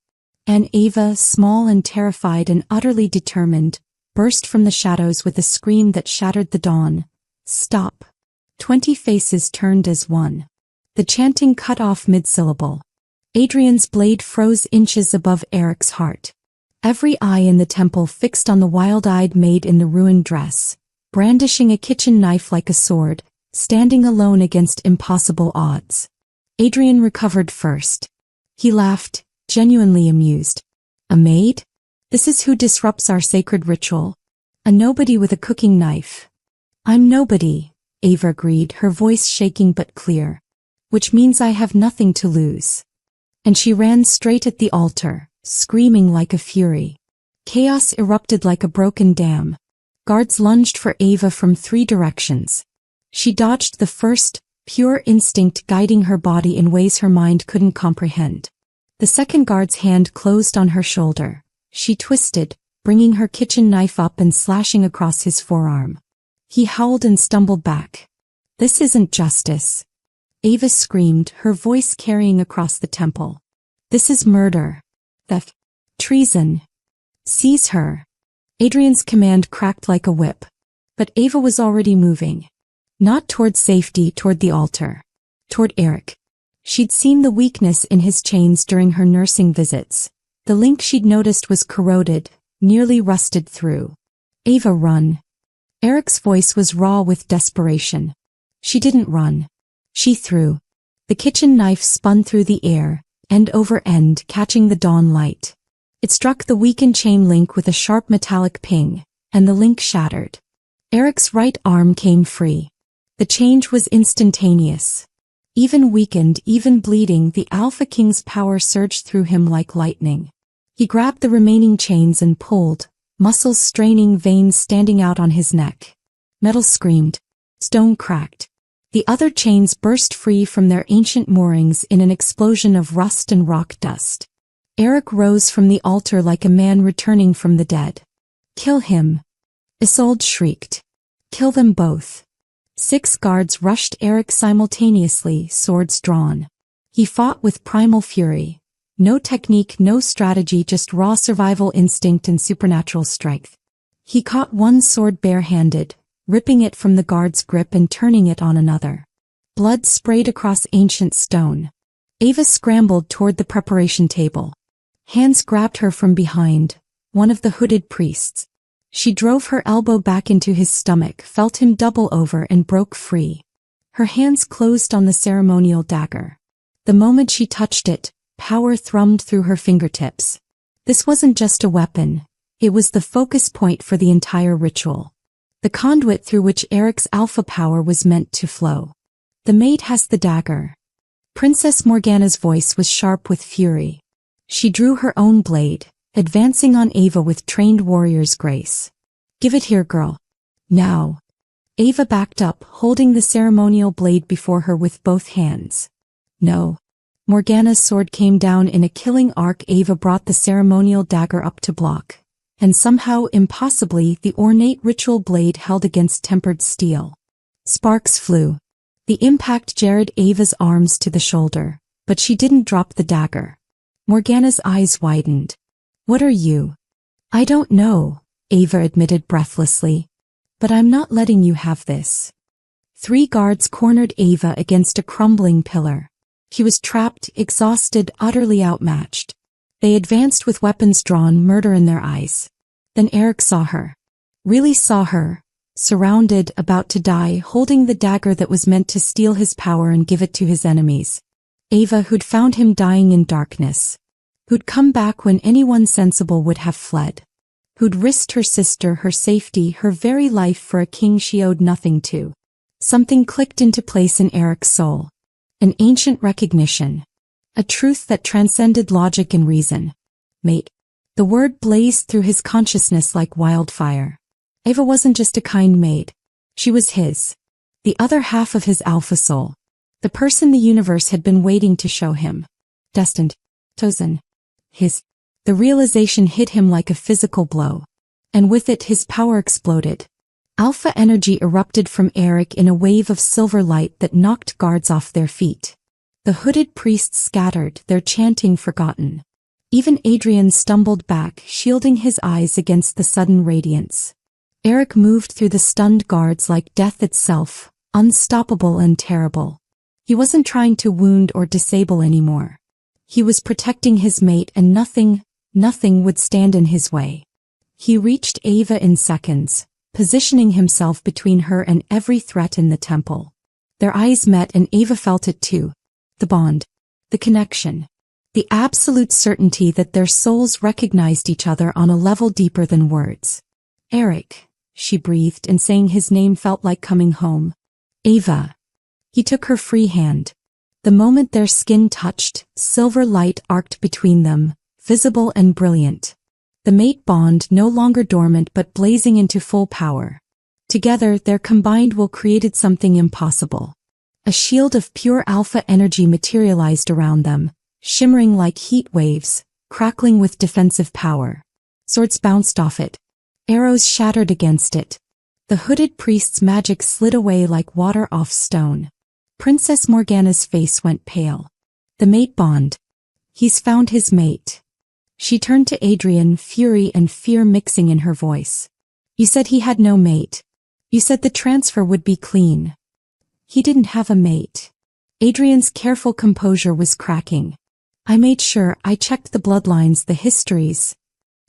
And Ava, small and terrified and utterly determined, burst from the shadows with a scream that shattered the dawn. "Stop." 20 faces turned as one. The chanting cut off mid-syllable. Adrian's blade froze inches above Eric's heart. Every eye in the temple fixed on the wild-eyed maid in the ruined dress, brandishing a kitchen knife like a sword, standing alone against impossible odds. Adrian recovered first. He laughed, genuinely amused. "A maid? This is who disrupts our sacred ritual? A nobody with a cooking knife." "I'm nobody," Ava agreed, her voice shaking but clear. "Which means I have nothing to lose." And she ran straight at the altar, screaming like a fury. Chaos erupted like a broken dam. Guards lunged for Ava from 3 directions. She dodged the first, pure instinct guiding her body in ways her mind couldn't comprehend. The second guard's hand closed on her shoulder. She twisted, bringing her kitchen knife up and slashing across his forearm. He howled and stumbled back. "This isn't justice," Ava screamed, her voice carrying across the temple. "This is murder. Theft. Treason. Seize her." Adrian's command cracked like a whip. But Ava was already moving. Not toward safety, toward the altar. Toward Eric. She'd seen the weakness in his chains during her nursing visits. The link she'd noticed was corroded, nearly rusted through. "Ava, run." Eric's voice was raw with desperation. She didn't run. She threw. The kitchen knife spun through the air, end over end, catching the dawn light. It struck the weakened chain link with a sharp metallic ping, and the link shattered. Eric's right arm came free. The change was instantaneous. Even weakened, even bleeding, the Alpha King's power surged through him like lightning. He grabbed the remaining chains and pulled, muscles straining, veins standing out on his neck. Metal screamed. Stone cracked. The other chains burst free from their ancient moorings in an explosion of rust and rock dust. Eric rose from the altar like a man returning from the dead. "Kill him!" Isolde shrieked. "Kill them both!" 6 guards rushed Eric simultaneously, swords drawn. He fought with primal fury. No technique, no strategy, just raw survival instinct and supernatural strength. He caught one sword barehanded, ripping it from the guard's grip and turning it on another. Blood sprayed across ancient stone. Ava scrambled toward the preparation table. Hands grabbed her from behind, one of the hooded priests. She drove her elbow back into his stomach, felt him double over and broke free. Her hands closed on the ceremonial dagger. The moment she touched it, power thrummed through her fingertips. This wasn't just a weapon, it was the focus point for the entire ritual. The conduit through which Eric's alpha power was meant to flow. "The maid has the dagger." Princess Morgana's voice was sharp with fury. She drew her own blade, advancing on Ava with trained warrior's grace. "Give it here, girl. Now." Ava backed up, holding the ceremonial blade before her with both hands. "No." Morgana's sword came down in a killing arc. Ava brought the ceremonial dagger up to block. And somehow, impossibly, the ornate ritual blade held against tempered steel. Sparks flew. The impact jarred Ava's arms to the shoulder, but she didn't drop the dagger. Morgana's eyes widened. "What are you?" "I don't know," Ava admitted breathlessly. "But I'm not letting you have this." 3 guards cornered Ava against a crumbling pillar. She was trapped, exhausted, utterly outmatched. They advanced with weapons drawn, murder in their eyes. Then Eric saw her. Really saw her, surrounded, about to die, holding the dagger that was meant to steal his power and give it to his enemies. Ava, who'd found him dying in darkness. who'd come back when anyone sensible would have fled, who'd risked her sister, her safety, her very life for a king she owed nothing to. Something clicked into place in Eric's soul. An ancient recognition. A truth that transcended logic and reason. Maid. The word blazed through his consciousness like wildfire. Ava wasn't just a kind maid. She was his. The other half of his alpha soul. The person the universe had been waiting to show him. Destined. Chosen. His. The realization hit him like a physical blow. And with it his power exploded. Alpha energy erupted from Eric in a wave of silver light that knocked guards off their feet. The hooded priests scattered, their chanting forgotten. Even Adrian stumbled back, shielding his eyes against the sudden radiance. Eric moved through the stunned guards like death itself, unstoppable and terrible. He wasn't trying to wound or disable anymore. He was protecting his mate, and nothing would stand in his way. He reached Ava in seconds, positioning himself between her and every threat in the temple. Their eyes met and Ava felt it too. The bond. The connection. The absolute certainty that their souls recognized each other on a level deeper than words. Eric, she breathed, and saying his name felt like coming home. Ava. He took her free hand. The moment their skin touched, silver light arced between them, visible and brilliant. The mate bond no longer dormant but blazing into full power. Together, their combined will created something impossible. A shield of pure alpha energy materialized around them, shimmering like heat waves, crackling with defensive power. Swords bounced off it. Arrows shattered against it. The hooded priest's magic slid away like water off stone. Princess Morgana's face went pale. The mate bond. He's found his mate. She turned to Adrian, fury and fear mixing in her voice. You said he had no mate. You said the transfer would be clean. He didn't have a mate. Adrian's careful composure was cracking. I made sure, I checked the bloodlines, the histories.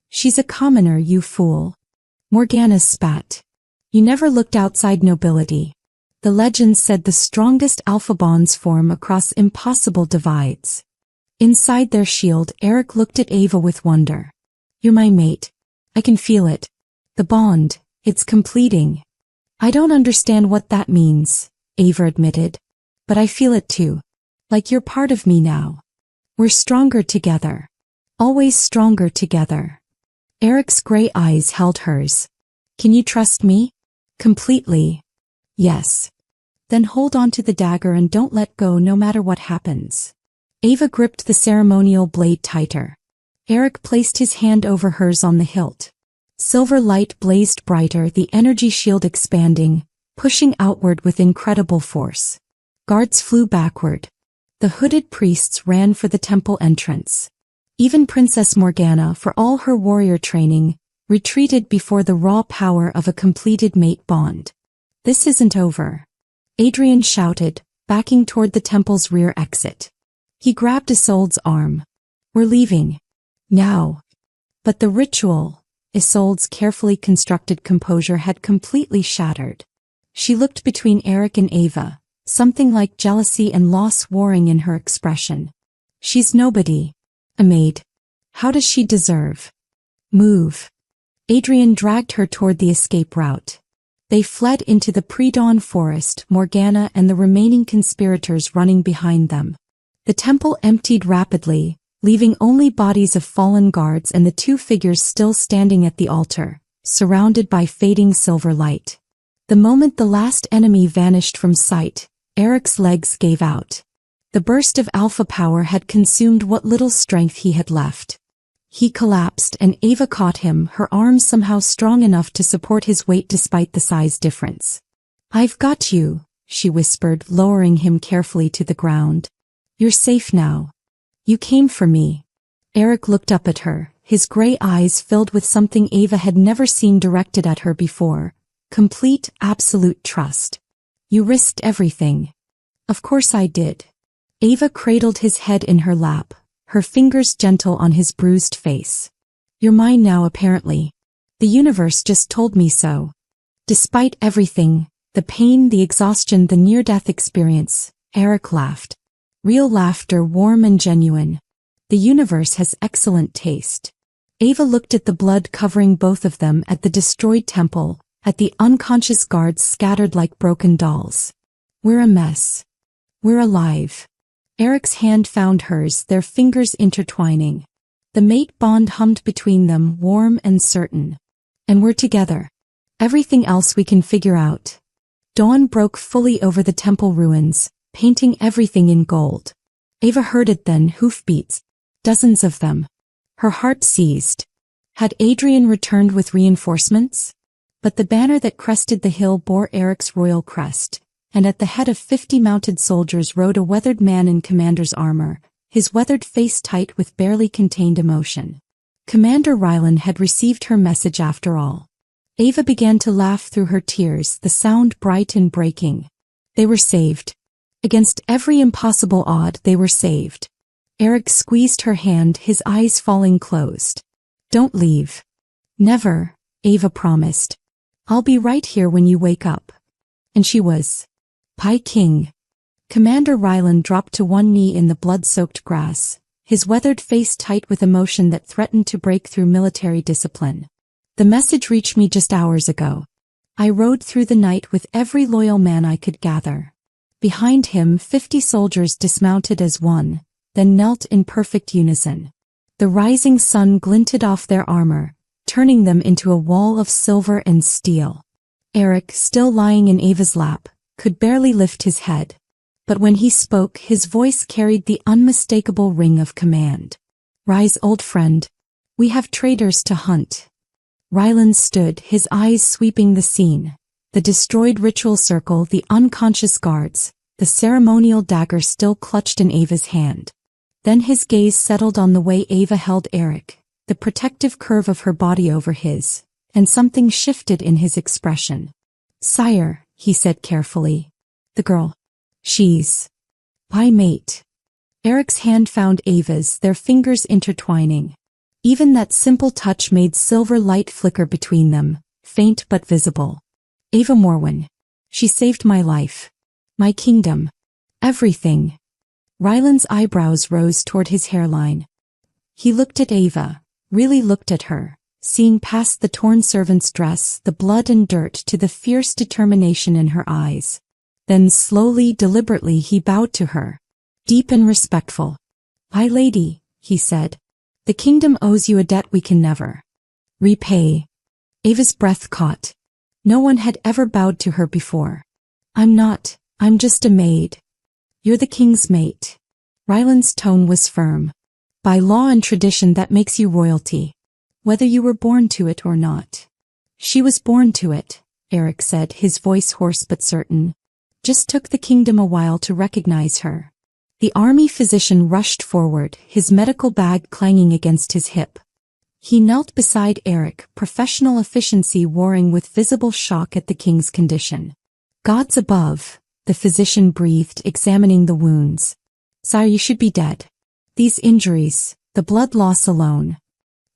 She's a commoner, you fool. Morgana spat. You never looked outside nobility. The legends said the strongest alpha bonds form across impossible divides. Inside their shield, Eric looked at Ava with wonder. You're my mate. I can feel it. The bond, it's completing. I don't understand what that means, Ava admitted. But I feel it too. Like you're part of me now. We're stronger together. Always stronger together. Eric's gray eyes held hers. Can you trust me? Completely. Yes. Then hold on to the dagger and don't let go no matter what happens. Ava gripped the ceremonial blade tighter. Eric placed his hand over hers on the hilt. Silver light blazed brighter, the energy shield expanding, pushing outward with incredible force. Guards flew backward. The hooded priests ran for the temple entrance. Even Princess Morgana, for all her warrior training, retreated before the raw power of a completed mate bond. This isn't over. Adrian shouted, backing toward the temple's rear exit. He grabbed Isolde's arm. We're leaving. Now. But the ritual, Isolde's carefully constructed composure had completely shattered. She looked between Eric and Ava, something like jealousy and loss warring in her expression. She's nobody. A maid. How does she deserve? Move. Adrian dragged her toward the escape route. They fled into the pre-dawn forest, Morgana and the remaining conspirators running behind them. The temple emptied rapidly, leaving only bodies of fallen guards and the two figures still standing at the altar, surrounded by fading silver light. The moment the last enemy vanished from sight, Eric's legs gave out. The burst of alpha power had consumed what little strength he had left. He collapsed and Ava caught him, her arms somehow strong enough to support his weight despite the size difference. I've got you, she whispered, lowering him carefully to the ground. You're safe now. You came for me. Eric looked up at her, his gray eyes filled with something Ava had never seen directed at her before. Complete, absolute trust. You risked everything. Of course I did. Ava cradled his head in her lap, her fingers gentle on his bruised face. You're mine now apparently. The universe just told me so. Despite everything, the pain, the exhaustion, the near-death experience, Eric laughed. Real laughter, warm and genuine. The universe has excellent taste. Ava looked at the blood covering both of them, at the destroyed temple, at the unconscious guards scattered like broken dolls. We're a mess. We're alive. Eric's hand found hers, their fingers intertwining. The mate bond hummed between them, warm and certain. And we're together. Everything else we can figure out. Dawn broke fully over the temple ruins, painting everything in gold. Ava heard it then, hoofbeats. Dozens of them. Her heart seized. Had Adrian returned with reinforcements? But the banner that crested the hill bore Eric's royal crest, and at the head of 50 mounted soldiers rode a weathered man in commander's armor, his weathered face tight with barely contained emotion. Commander Rylan had received her message after all. Ava began to laugh through her tears, the sound bright and breaking. They were saved. Against every impossible odd, they were saved. Eric squeezed her hand, his eyes falling closed. Don't leave. Never, Ava promised. I'll be right here when you wake up. And she was. Pi King. Commander Rylan dropped to one knee in the blood-soaked grass, his weathered face tight with emotion that threatened to break through military discipline. The message reached me just hours ago. I rode through the night with every loyal man I could gather. Behind him 50 soldiers dismounted as one, then knelt in perfect unison. The rising sun glinted off their armor, turning them into a wall of silver and steel. Eric, still lying in Ava's lap, could barely lift his head. But when he spoke, his voice carried the unmistakable ring of command. Rise, old friend. We have traitors to hunt. Rylan stood, his eyes sweeping the scene. The destroyed ritual circle, the unconscious guards, the ceremonial dagger still clutched in Ava's hand. Then his gaze settled on the way Ava held Eric, the protective curve of her body over his, and something shifted in his expression. Sire, he said carefully. The girl. She's. My mate. Eric's hand found Ava's, their fingers intertwining. Even that simple touch made silver light flicker between them, faint but visible. Ava Morwen. She saved my life. My kingdom. Everything. Rylan's eyebrows rose toward his hairline. He looked at Ava, really looked at her, seeing past the torn servant's dress, the blood and dirt, to the fierce determination in her eyes. Then slowly, deliberately, he bowed to her. Deep and respectful. My lady, he said. The kingdom owes you a debt we can never repay. Ava's breath caught. No one had ever bowed to her before. I'm just a maid. You're the king's mate. Rylan's tone was firm. By law and tradition that makes you royalty. Whether you were born to it or not. She was born to it, Eric said, his voice hoarse but certain. Just took the kingdom a while to recognize her. The army physician rushed forward, his medical bag clanging against his hip. He knelt beside Eric, professional efficiency warring with visible shock at the king's condition. Gods above, the physician breathed, examining the wounds. Sire, you should be dead. These injuries, the blood loss alone.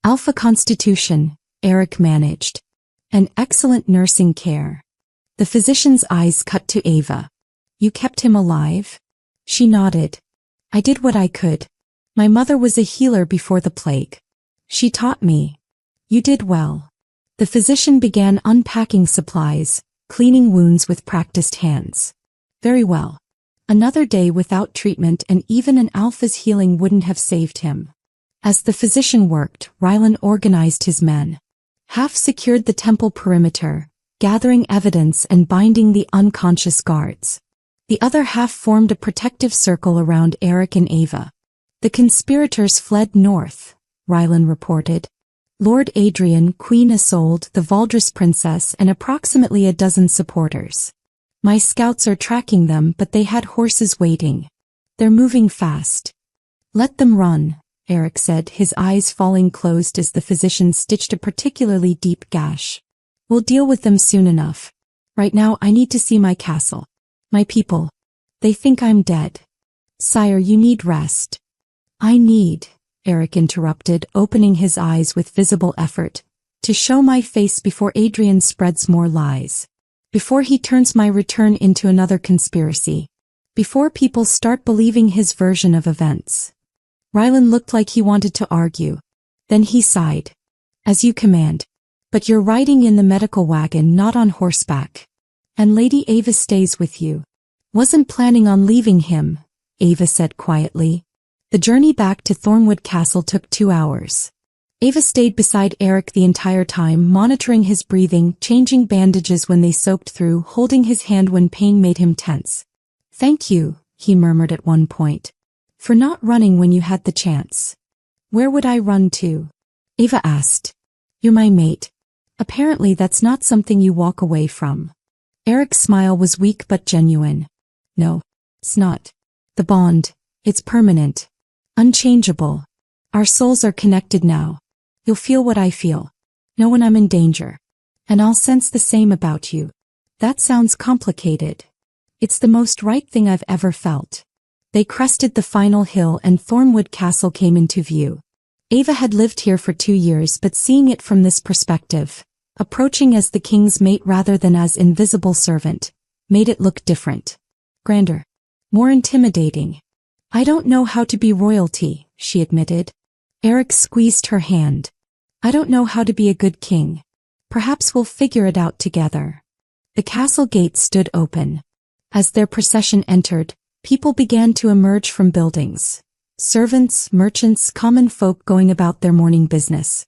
Alpha Constitution, Eric managed. An excellent nursing care. The physician's eyes cut to Ava. You kept him alive? She nodded. I did what I could. My mother was a healer before the plague. She taught me. You did well. The physician began unpacking supplies, cleaning wounds with practiced hands. Very well. Another day without treatment and even an alpha's healing wouldn't have saved him. As the physician worked, Rylan organized his men. Half secured the temple perimeter, gathering evidence and binding the unconscious guards. The other half formed a protective circle around Eric and Ava. The conspirators fled north, Rylan reported. Lord Adrian, Queen Isolde, the Valdres princess, and approximately a dozen supporters. My scouts are tracking them, but they had horses waiting. They're moving fast. Let them run, Eric said, his eyes falling closed as the physician stitched a particularly deep gash. We'll deal with them soon enough. Right now I need to see my castle. My people. They think I'm dead. Sire, you need rest. I need, Eric interrupted, opening his eyes with visible effort, to show my face before Adrian spreads more lies. Before he turns my return into another conspiracy. Before people start believing his version of events. Rylan looked like he wanted to argue. Then he sighed. As you command. But you're riding in the medical wagon, not on horseback. And Lady Ava stays with you. Wasn't planning on leaving him, Ava said quietly. The journey back to Thornwood Castle took 2 hours. Ava stayed beside Eric the entire time, monitoring his breathing, changing bandages when they soaked through, holding his hand when pain made him tense. Thank you, he murmured at one point. For not running when you had the chance. Where would I run to? Ava asked. You're my mate. Apparently that's not something you walk away from. Eric's smile was weak but genuine. No, it's not. The bond, it's permanent. Unchangeable. Our souls are connected now. You'll feel what I feel. Know when I'm in danger. And I'll sense the same about you. That sounds complicated. It's the most right thing I've ever felt. They crested the final hill and Thornwood Castle came into view. Ava had lived here for 2 years, but seeing it from this perspective, approaching as the king's mate rather than as invisible servant, made it look different. Grander. More intimidating. I don't know how to be royalty, she admitted. Eric squeezed her hand. I don't know how to be a good king. Perhaps we'll figure it out together. The castle gates stood open. As their procession entered, people began to emerge from buildings. Servants, merchants, common folk going about their morning business.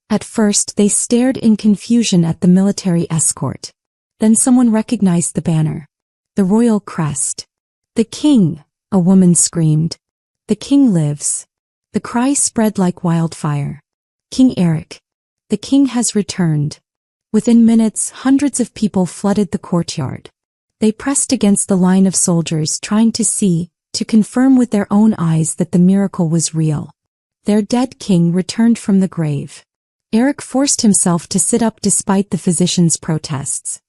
At first they stared in confusion at the military escort. Then someone recognized the banner. The royal crest. The king, a woman screamed. The king lives. The cry spread like wildfire. King Eric. The king has returned. Within minutes, hundreds of people flooded the courtyard. They pressed against the line of soldiers trying to see, to confirm with their own eyes that the miracle was real. Their dead king returned from the grave. Eric forced himself to sit up despite the physician's protests.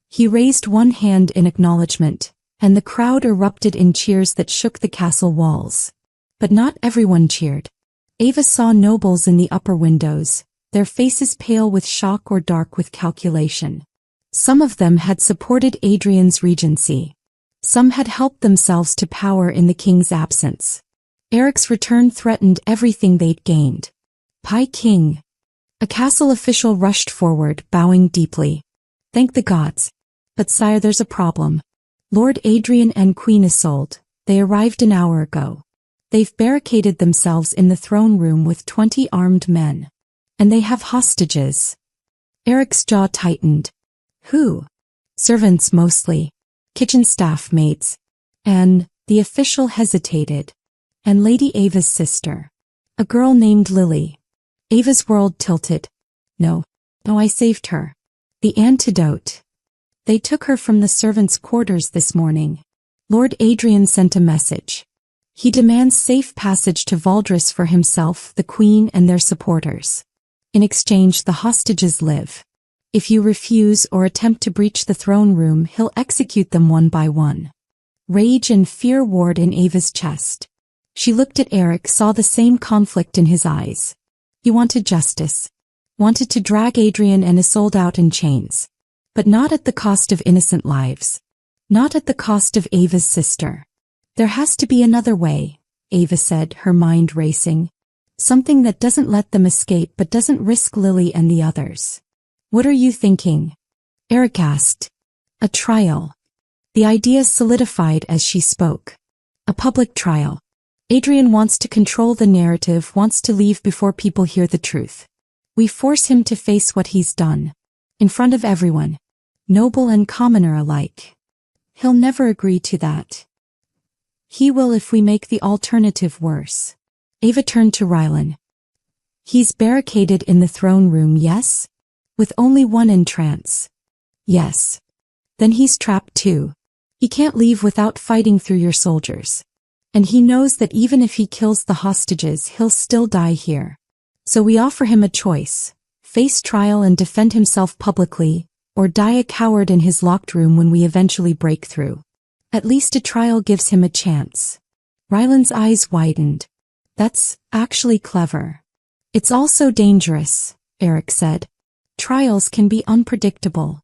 He raised one hand in acknowledgement, and the crowd erupted in cheers that shook the castle walls. But not everyone cheered. Ava saw nobles in the upper windows, their faces pale with shock or dark with calculation. Some of them had supported Adrian's regency. Some had helped themselves to power in the king's absence. Eric's return threatened everything they'd gained. Pie King. A castle official rushed forward, bowing deeply. Thank the gods. But sire, there's a problem. Lord Adrian and Queen Isolde, they arrived an hour ago. They've barricaded themselves in the throne room with 20 armed men. And they have hostages. Eric's jaw tightened. Who? Servants mostly. Kitchen staff, maids. And, the official hesitated. And Lady Ava's sister. A girl named Lily. Ava's world tilted. No, I saved her. The antidote. They took her from the servants' quarters this morning. Lord Adrian sent a message. He demands safe passage to Valdres for himself, the Queen, and their supporters. In exchange, the hostages live. If you refuse or attempt to breach the throne room, he'll execute them one by one. Rage and fear warred in Ava's chest. She looked at Eric, saw the same conflict in his eyes. He wanted justice. Wanted to drag Adrian and Isolde out in chains. But not at the cost of innocent lives. Not at the cost of Ava's sister. There has to be another way, Ava said, her mind racing. Something that doesn't let them escape but doesn't risk Lily and the others. What are you thinking? Eric asked. A trial. The idea solidified as she spoke. A public trial. Adrian wants to control the narrative, wants to leave before people hear the truth. We force him to face what he's done. In front of everyone. Noble and commoner alike. He'll never agree to that. He will if we make the alternative worse. Ava turned to Rylan. He's barricaded in the throne room, yes? With only one entrance. Yes. Then he's trapped too. He can't leave without fighting through your soldiers. And he knows that even if he kills the hostages, he'll still die here. So we offer him a choice. Face trial and defend himself publicly, or die a coward in his locked room when we eventually break through. At least a trial gives him a chance. Rylan's eyes widened. That's actually clever. It's also dangerous, Eric said. Trials can be unpredictable.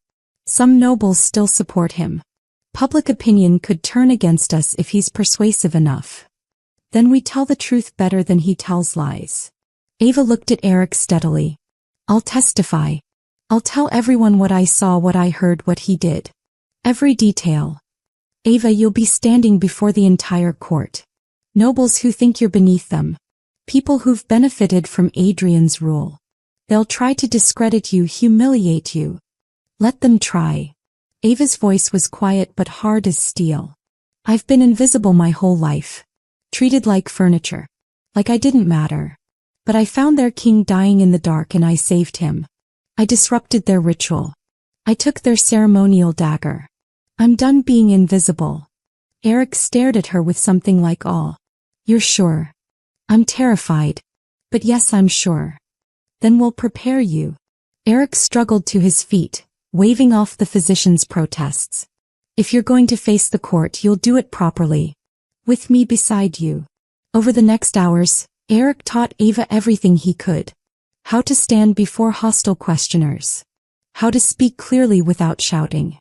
Some nobles still support him. Public opinion could turn against us if he's persuasive enough. Then we tell the truth better than he tells lies. Ava looked at Eric steadily. I'll testify. I'll tell everyone what I saw, what I heard, what he did. Every detail. Ava, you'll be standing before the entire court. Nobles who think you're beneath them. People who've benefited from Adrian's rule. They'll try to discredit you, humiliate you. Let them try. Ava's voice was quiet but hard as steel. I've been invisible my whole life. Treated like furniture. Like I didn't matter. But I found their king dying in the dark and I saved him. I disrupted their ritual. I took their ceremonial dagger. I'm done being invisible. Eric stared at her with something like awe. You're sure? I'm terrified. But yes, I'm sure. Then we'll prepare you. Eric struggled to his feet, waving off the physician's protests. If you're going to face the court, you'll do it properly. With me beside you. Over the next hours, Eric taught Ava everything he could. How to stand before hostile questioners. How to speak clearly without shouting.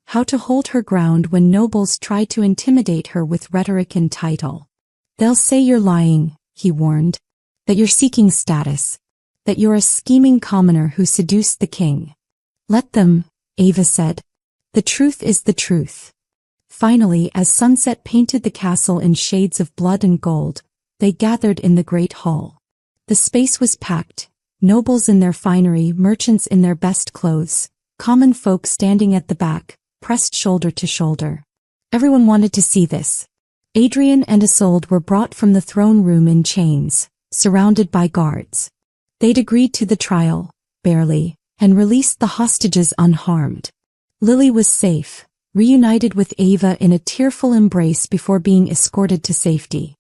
How to hold her ground when nobles try to intimidate her with rhetoric and title. They'll say you're lying, he warned. That you're seeking status. That you're a scheming commoner who seduced the king. Let them, Ava said. The truth is the truth. Finally, as sunset painted the castle in shades of blood and gold, they gathered in the great hall. The space was packed, nobles in their finery, merchants in their best clothes, common folk standing at the back, pressed shoulder to shoulder. Everyone wanted to see this. Adrian and Isolde were brought from the throne room in chains, surrounded by guards. They'd agreed to the trial, barely, and released the hostages unharmed. Lily was safe, reunited with Ava in a tearful embrace before being escorted to safety.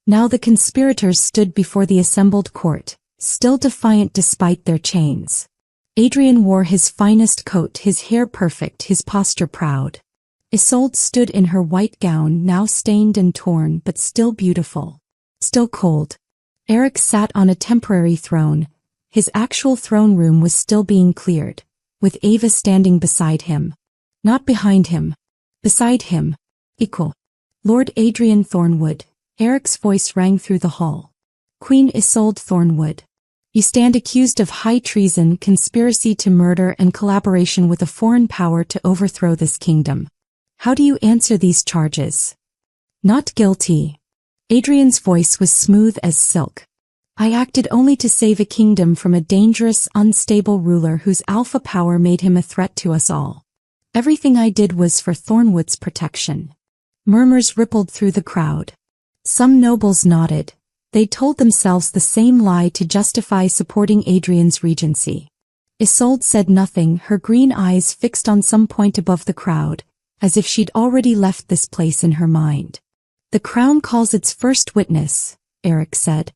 Now the conspirators stood before the assembled court, still defiant despite their chains. Adrian wore his finest coat, his hair perfect, his posture proud. Isolde stood in her white gown, now stained and torn but still beautiful. Still cold. Eric sat on a temporary throne. His actual throne room was still being cleared, with Ava standing beside him. Not behind him. Beside him. Equal. Lord Adrian Thornwood. Eric's voice rang through the hall. Queen Isolde Thornwood. You stand accused of high treason, conspiracy to murder and collaboration with a foreign power to overthrow this kingdom. How do you answer these charges? Not guilty. Adrian's voice was smooth as silk. I acted only to save a kingdom from a dangerous, unstable ruler whose alpha power made him a threat to us all. Everything I did was for Thornwood's protection. Murmurs rippled through the crowd. Some nobles nodded. They told themselves the same lie to justify supporting Adrian's regency. Isolde said nothing, her green eyes fixed on some point above the crowd, as if she'd already left this place in her mind. The crown calls its first witness, Eric said.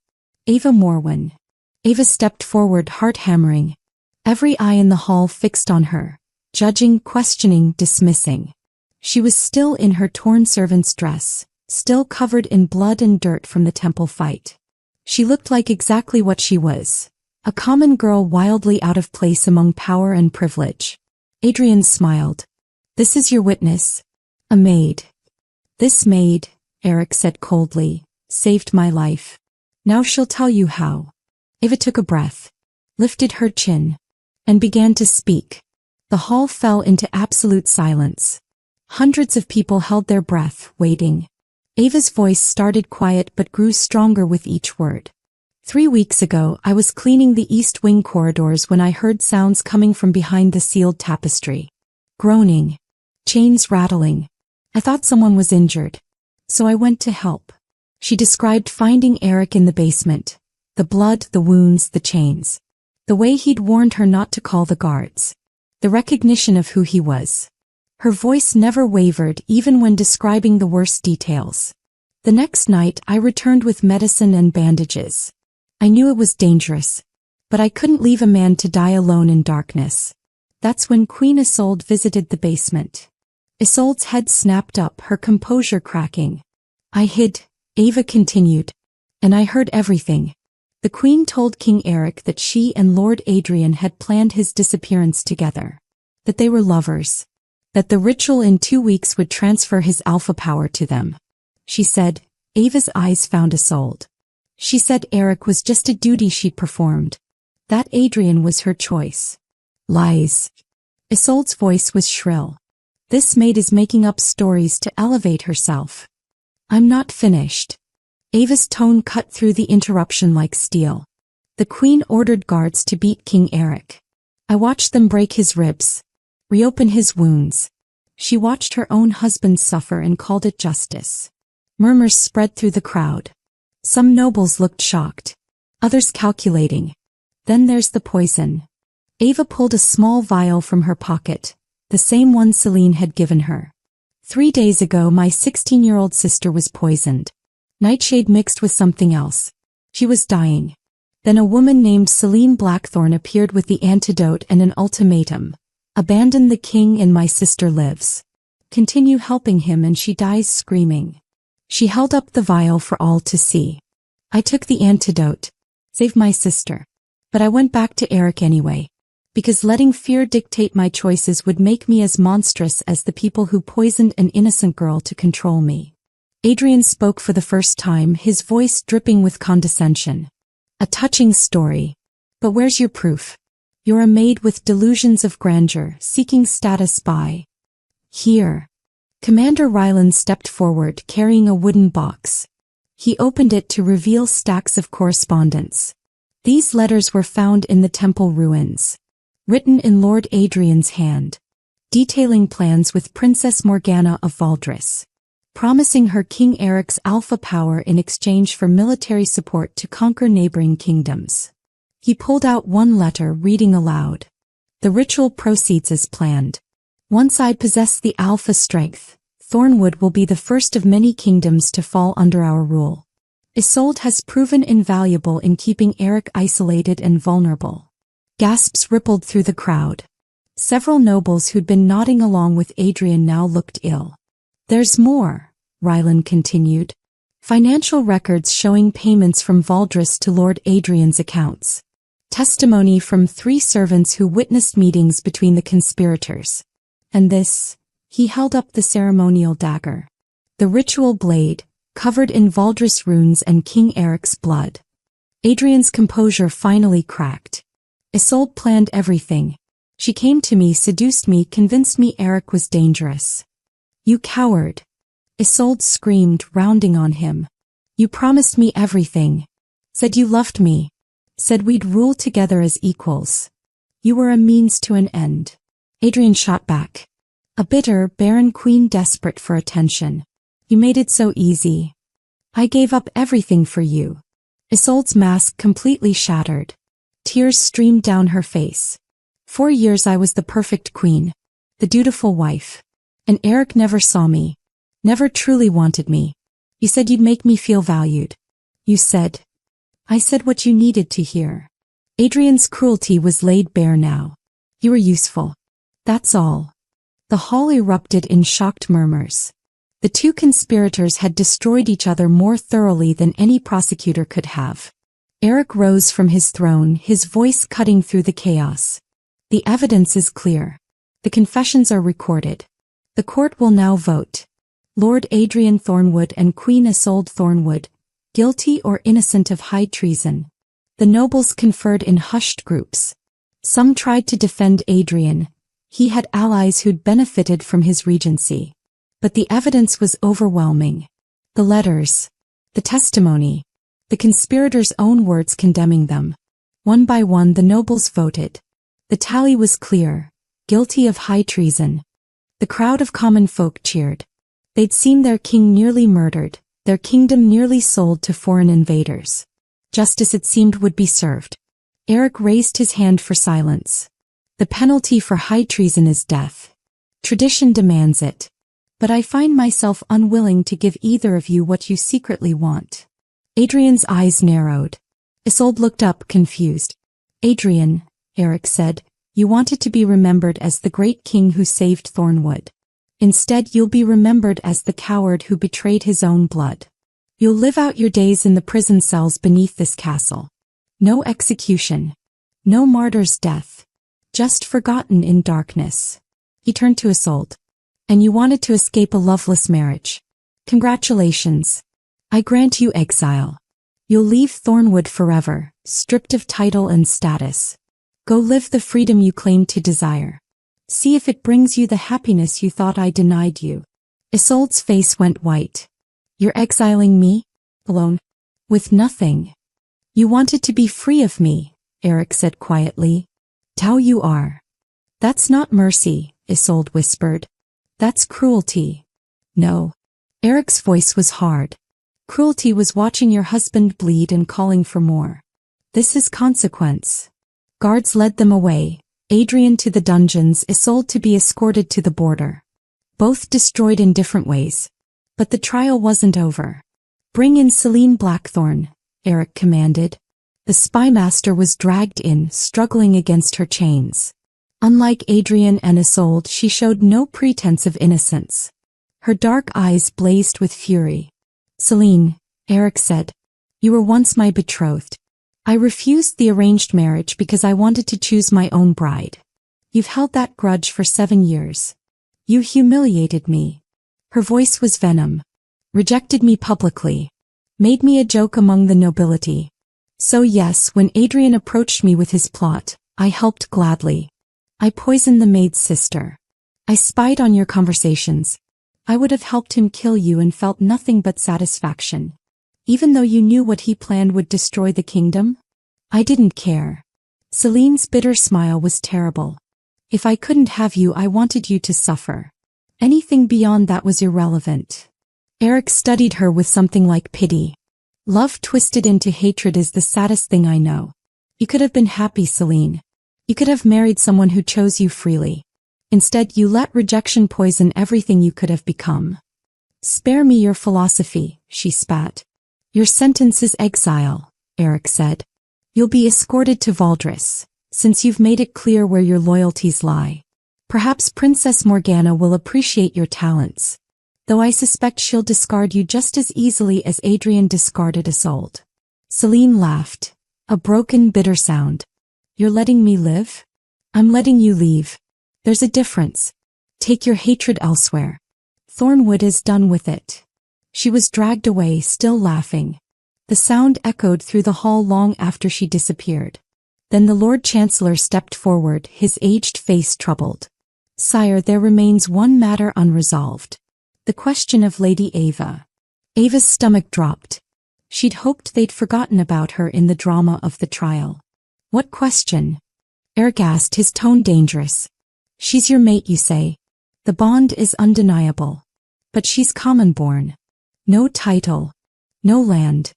Ava Morwen. Ava stepped forward, heart hammering. Every eye in the hall fixed on her, judging, questioning, dismissing. She was still in her torn servant's dress, still covered in blood and dirt from the temple fight. She looked like exactly what she was, a common girl wildly out of place among power and privilege. Adrian smiled. This is your witness. A maid. This maid, Eric said coldly, saved my life. Now she'll tell you how. Ava took a breath, lifted her chin, and began to speak. The hall fell into absolute silence. Hundreds of people held their breath, waiting. Ava's voice started quiet but grew stronger with each word. 3 weeks ago, I was cleaning the east wing corridors when I heard sounds coming from behind the sealed tapestry. Groaning. Chains rattling. I thought someone was injured. So I went to help. She described finding Eric in the basement. The blood, the wounds, the chains. The way he'd warned her not to call the guards. The recognition of who he was. Her voice never wavered even when describing the worst details. The next night I returned with medicine and bandages. I knew it was dangerous, but I couldn't leave a man to die alone in darkness. That's when Queen Isolde visited the basement. Isolde's head snapped up, her composure cracking. I hid, Ava continued, and I heard everything. The Queen told King Eric that she and Lord Adrian had planned his disappearance together. That they were lovers. That the ritual in 2 weeks would transfer his alpha power to them. She said, Ava's eyes found Isolde. She said Eric was just a duty she'd performed. That Adrian was her choice. Lies. Isolde's voice was shrill. This maid is making up stories to elevate herself. I'm not finished. Ava's tone cut through the interruption like steel. The queen ordered guards to beat King Eric. I watched them break his ribs, reopen his wounds. She watched her own husband suffer and called it justice. Murmurs spread through the crowd. Some nobles looked shocked, others calculating. Then there's the poison. Ava pulled a small vial from her pocket, the same one Celine had given her. 3 days ago my 16-year-old sister was poisoned. Nightshade mixed with something else. She was dying. Then a woman named Celine Blackthorn appeared with the antidote and an ultimatum. Abandon the king and my sister lives. Continue helping him and she dies screaming. She held up the vial for all to see. I took the antidote. Saved my sister. But I went back to Eric anyway. Because letting fear dictate my choices would make me as monstrous as the people who poisoned an innocent girl to control me. Adrian spoke for the first time, his voice dripping with condescension. A touching story. But where's your proof? You're a maid with delusions of grandeur, seeking status by... Here. Commander Ryland stepped forward, carrying a wooden box. He opened it to reveal stacks of correspondence. These letters were found in the temple ruins. Written in Lord Adrian's hand. Detailing plans with Princess Morgana of Valdris. Promising her King Eric's alpha power in exchange for military support to conquer neighboring kingdoms. He pulled out one letter, reading aloud. The ritual proceeds as planned. Once I possess the alpha strength, Thornwood will be the first of many kingdoms to fall under our rule. Isolde has proven invaluable in keeping Eric isolated and vulnerable. Gasps rippled through the crowd. Several nobles who'd been nodding along with Adrian now looked ill. There's more, Ryland continued. Financial records showing payments from Valdris to Lord Adrian's accounts. Testimony from 3 servants who witnessed meetings between the conspirators. And this, he held up the ceremonial dagger. The ritual blade, covered in Valdris runes and King Eric's blood. Adrian's composure finally cracked. Isolde planned everything. She came to me, seduced me, convinced me Eric was dangerous. You coward. Isolde screamed, rounding on him. You promised me everything. Said you loved me. Said we'd rule together as equals. You were a means to an end. Adrian shot back. A bitter, barren queen desperate for attention. You made it so easy. I gave up everything for you. Isolde's mask completely shattered. Tears streamed down her face. 4 years I was the perfect queen. The dutiful wife. And Eric never saw me. Never truly wanted me. You said you'd make me feel valued. You said. I said what you needed to hear. Adrian's cruelty was laid bare now. You were useful. That's all. The hall erupted in shocked murmurs. The 2 conspirators had destroyed each other more thoroughly than any prosecutor could have. Eric rose from his throne, his voice cutting through the chaos. The evidence is clear. The confessions are recorded. The court will now vote. Lord Adrian Thornwood and Queen Isolde Thornwood, guilty or innocent of high treason. The nobles conferred in hushed groups. Some tried to defend Adrian. He had allies who'd benefited from his regency. But the evidence was overwhelming. The letters. The testimony. The conspirators' own words condemning them. One by one the nobles voted. The tally was clear. Guilty of high treason. The crowd of common folk cheered. They'd seen their king nearly murdered, their kingdom nearly sold to foreign invaders. Justice, it seemed, would be served. Eric raised his hand for silence. The penalty for high treason is death. Tradition demands it. But I find myself unwilling to give either of you what you secretly want. Adrian's eyes narrowed. Isolde looked up, confused. Adrian, Eric said, you wanted to be remembered as the great king who saved Thornwood. Instead, you'll be remembered as the coward who betrayed his own blood. You'll live out your days in the prison cells beneath this castle. No execution. No martyr's death. Just forgotten in darkness. He turned to Isolde. And you wanted to escape a loveless marriage. Congratulations. I grant you exile. You'll leave Thornwood forever, stripped of title and status. Go live the freedom you claim to desire. See if it brings you the happiness you thought I denied you. Isolde's face went white. You're exiling me? Alone? With nothing? You wanted to be free of me, Eric said quietly. Tao you are. That's not mercy, Isolde whispered. That's cruelty. No. Eric's voice was hard. Cruelty was watching your husband bleed and calling for more. This is consequence. Guards led them away, Adrian to the dungeons, Isolde to be escorted to the border. Both destroyed in different ways. But the trial wasn't over. Bring in Celine Blackthorn, Eric commanded. The spymaster was dragged in, struggling against her chains. Unlike Adrian and Isolde, she showed no pretense of innocence. Her dark eyes blazed with fury. Celine, Eric said, you were once my betrothed. I refused the arranged marriage because I wanted to choose my own bride. You've held that grudge for 7 years. You humiliated me. Her voice was venom. Rejected me publicly. Made me a joke among the nobility. So yes, when Adrian approached me with his plot, I helped gladly. I poisoned the maid's sister. I spied on your conversations. I would have helped him kill you and felt nothing but satisfaction. Even though you knew what he planned would destroy the kingdom? I didn't care. Celine's bitter smile was terrible. If I couldn't have you, I wanted you to suffer. Anything beyond that was irrelevant. Eric studied her with something like pity. Love twisted into hatred is the saddest thing I know. You could have been happy, Celine. You could have married someone who chose you freely. Instead, you let rejection poison everything you could have become. Spare me your philosophy, she spat. Your sentence is exile, Eric said. You'll be escorted to Valdris, since you've made it clear where your loyalties lie. Perhaps Princess Morgana will appreciate your talents, though I suspect she'll discard you just as easily as Adrian discarded Isolde. Celine laughed, a broken, bitter sound. You're letting me live? I'm letting you leave. There's a difference. Take your hatred elsewhere. Thornwood is done with it. She was dragged away, still laughing. The sound echoed through the hall long after she disappeared. Then the Lord Chancellor stepped forward, his aged face troubled. Sire, there remains one matter unresolved. The question of Lady Ava. Ava's stomach dropped. She'd hoped they'd forgotten about her in the drama of the trial. What question? Eric asked, his tone dangerous. She's your mate, you say. The bond is undeniable. But she's common-born. No title. No land.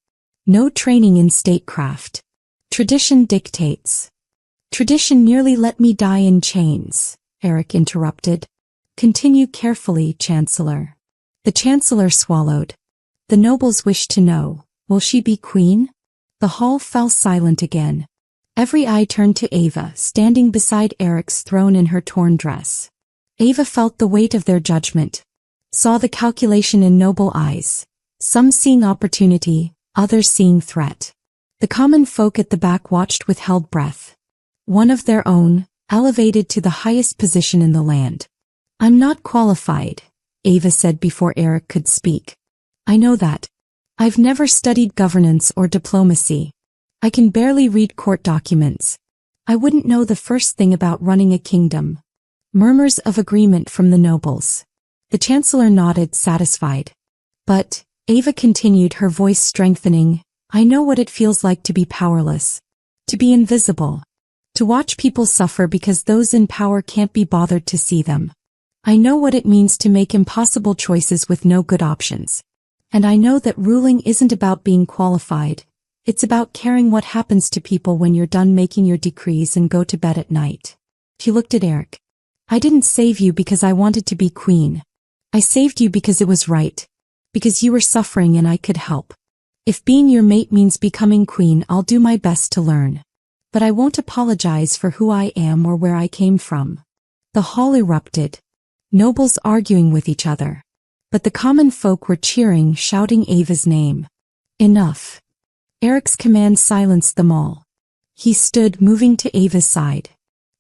No training in statecraft. Tradition dictates. Tradition nearly let me die in chains, Eric interrupted. Continue carefully, Chancellor. The Chancellor swallowed. The nobles wished to know, will she be queen? The hall fell silent again. Every eye turned to Ava, standing beside Eric's throne in her torn dress. Ava felt the weight of their judgment. Saw the calculation in noble eyes. Some seeing opportunity, others seeing threat. The common folk at the back watched with held breath. One of their own, elevated to the highest position in the land. I'm not qualified, Ava said before Eric could speak. I know that. I've never studied governance or diplomacy. I can barely read court documents. I wouldn't know the first thing about running a kingdom. Murmurs of agreement from the nobles. The Chancellor nodded, satisfied. But, Ava continued, her voice strengthening, I know what it feels like to be powerless. To be invisible. To watch people suffer because those in power can't be bothered to see them. I know what it means to make impossible choices with no good options. And I know that ruling isn't about being qualified. It's about caring what happens to people when you're done making your decrees and go to bed at night. He looked at Eric. I didn't save you because I wanted to be queen. I saved you because it was right. Because you were suffering and I could help. If being your mate means becoming queen, I'll do my best to learn. But I won't apologize for who I am or where I came from. The hall erupted. Nobles arguing with each other. But the common folk were cheering, shouting Ava's name. Enough. Eric's command silenced them all. He stood, moving to Ava's side.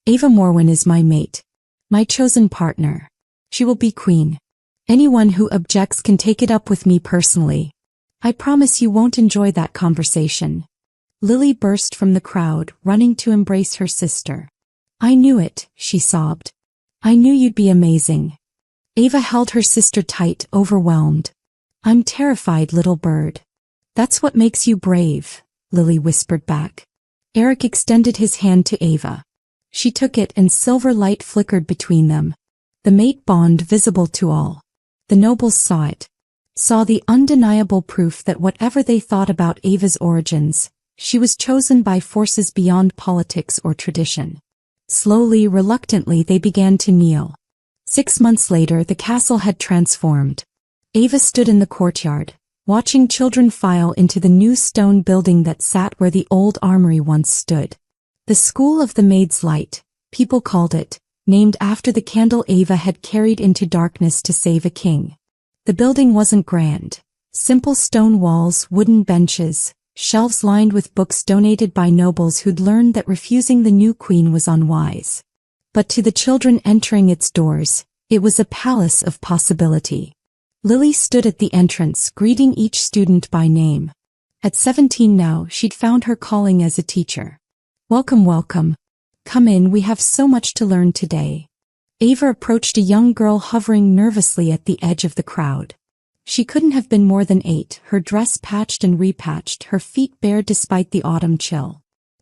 Ava Morwen is my mate. My chosen partner. She will be queen. Anyone who objects can take it up with me personally. I promise you won't enjoy that conversation. Lily burst from the crowd, running to embrace her sister. I knew it, she sobbed. I knew you'd be amazing. Ava held her sister tight, overwhelmed. I'm terrified, little bird. That's what makes you brave, Lily whispered back. Eric extended his hand to Ava. She took it and silver light flickered between them. The mate bond visible to all. The nobles saw it. Saw the undeniable proof that whatever they thought about Ava's origins, she was chosen by forces beyond politics or tradition. Slowly, reluctantly, they began to kneel. 6 months later, the castle had transformed. Ava stood in the courtyard, watching children file into the new stone building that sat where the old armory once stood. The School of the Maid's Light, people called it, named after the candle Ava had carried into darkness to save a king. The building wasn't grand. Simple stone walls, wooden benches, shelves lined with books donated by nobles who'd learned that refusing the new queen was unwise. But to the children entering its doors, it was a palace of possibility. Lily stood at the entrance, greeting each student by name. At 17 now, she'd found her calling as a teacher. Welcome, welcome. Come in, we have so much to learn today. Ava approached a young girl hovering nervously at the edge of the crowd. She couldn't have been more than 8, her dress patched and repatched, her feet bare despite the autumn chill.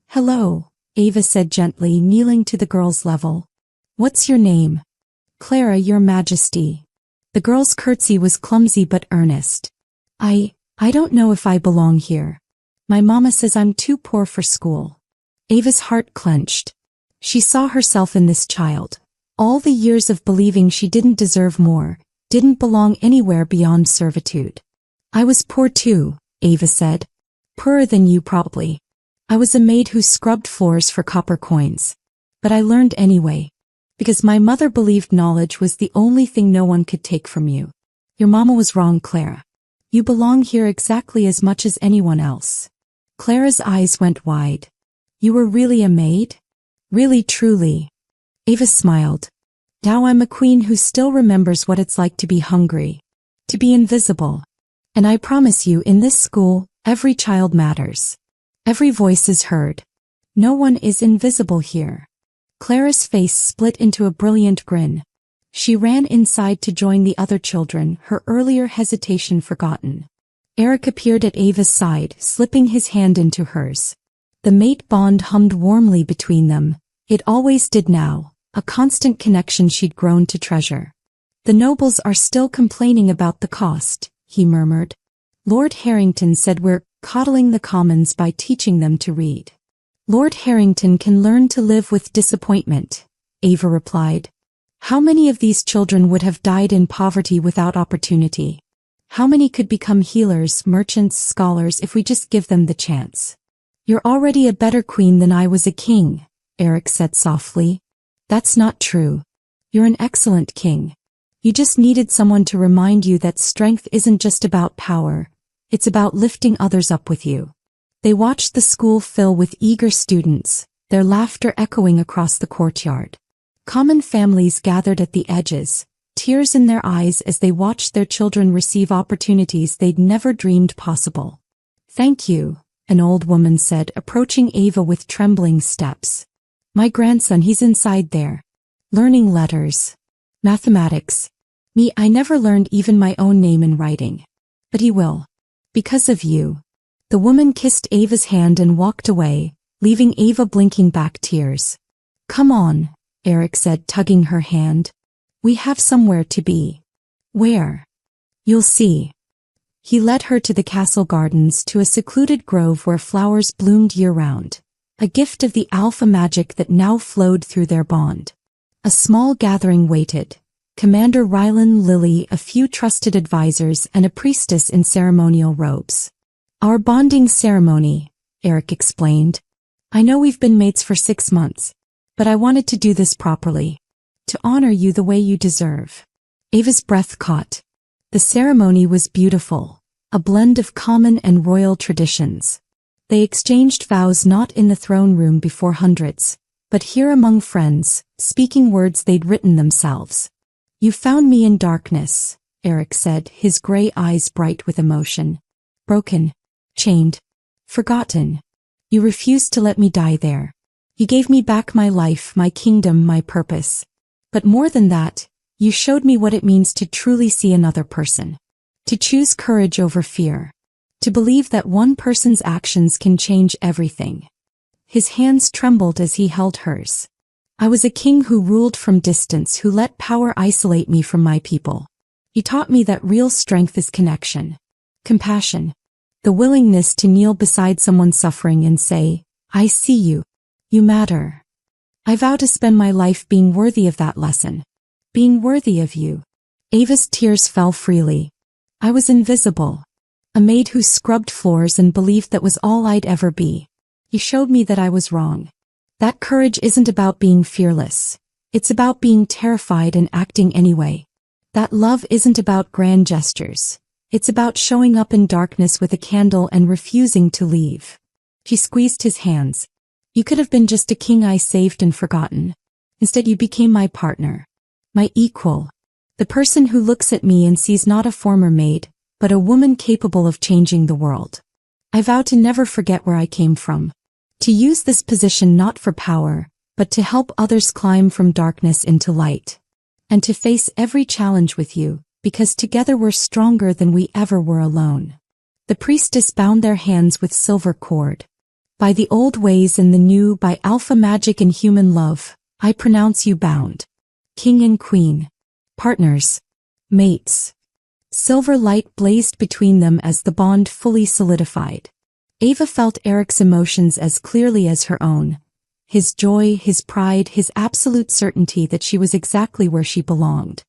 Hello, Ava said gently, kneeling to the girl's level. What's your name? Clara, your majesty. The girl's curtsy was clumsy but earnest. I don't know if I belong here. My mama says I'm too poor for school. Ava's heart clenched. She saw herself in this child. All the years of believing she didn't deserve more, didn't belong anywhere beyond servitude. I was poor too, Ava said. Poorer than you probably. I was a maid who scrubbed floors for copper coins. But I learned anyway. Because my mother believed knowledge was the only thing no one could take from you. Your mama was wrong, Clara. You belong here exactly as much as anyone else. Clara's eyes went wide. You were really a maid? Really, truly. Ava smiled. Now I'm a queen who still remembers what it's like to be hungry. To be invisible. And I promise you, in this school, every child matters. Every voice is heard. No one is invisible here. Clara's face split into a brilliant grin. She ran inside to join the other children, her earlier hesitation forgotten. Eric appeared at Ava's side, slipping his hand into hers. The mate bond hummed warmly between them. It always did now, a constant connection she'd grown to treasure. The nobles are still complaining about the cost, he murmured. Lord Harrington said we're coddling the commons by teaching them to read. Lord Harrington can learn to live with disappointment, Ava replied. How many of these children would have died in poverty without opportunity? How many could become healers, merchants, scholars if we just give them the chance? You're already a better queen than I was a king, Eric said softly. That's not true. You're an excellent king. You just needed someone to remind you that strength isn't just about power, it's about lifting others up with you. They watched the school fill with eager students, their laughter echoing across the courtyard. Common families gathered at the edges, tears in their eyes as they watched their children receive opportunities they'd never dreamed possible. Thank you, an old woman said, approaching Ava with trembling steps. My grandson, he's inside there. Learning letters. Mathematics. Me, I never learned even my own name in writing. But he will. Because of you. The woman kissed Ava's hand and walked away, leaving Ava blinking back tears. Come on, Eric said, tugging her hand. We have somewhere to be. Where? You'll see. He led her to the castle gardens, to a secluded grove where flowers bloomed year-round, a gift of the alpha magic that now flowed through their bond. A small gathering waited. Commander Rylan, Lily, a few trusted advisors, and a priestess in ceremonial robes. Our bonding ceremony, Eric explained. I know we've been mates for 6 months, but I wanted to do this properly. To honor you the way you deserve. Ava's breath caught. The ceremony was beautiful, a blend of common and royal traditions. They exchanged vows not in the throne room before hundreds, but here among friends, speaking words they'd written themselves. You found me in darkness, Eric said, his gray eyes bright with emotion. broken, chained, forgotten. You refused to let me die there. You gave me back my life, my kingdom, my purpose. But more than that, you showed me what it means to truly see another person. To choose courage over fear. To believe that one person's actions can change everything. His hands trembled as he held hers. I was a king who ruled from distance, who let power isolate me from my people. You taught me that real strength is connection. Compassion. The willingness to kneel beside someone suffering and say, I see you. You matter. I vow to spend my life being worthy of that lesson. Being worthy of you. Ava's tears fell freely. I was invisible. A maid who scrubbed floors and believed that was all I'd ever be. You showed me that I was wrong. That courage isn't about being fearless. It's about being terrified and acting anyway. That love isn't about grand gestures. It's about showing up in darkness with a candle and refusing to leave. She squeezed his hands. You could have been just a king I saved and forgotten. Instead you became my partner. My equal. The person who looks at me and sees not a former maid, but a woman capable of changing the world. I vow to never forget where I came from. To use this position not for power, but to help others climb from darkness into light. And to face every challenge with you, because together we're stronger than we ever were alone. The priestess bound their hands with silver cord. By the old ways and the new, by alpha magic and human love, I pronounce you bound. King and queen. Partners. Mates. Silver light blazed between them as the bond fully solidified. Ava felt Eric's emotions as clearly as her own. His joy, his pride, his absolute certainty that she was exactly where she belonged.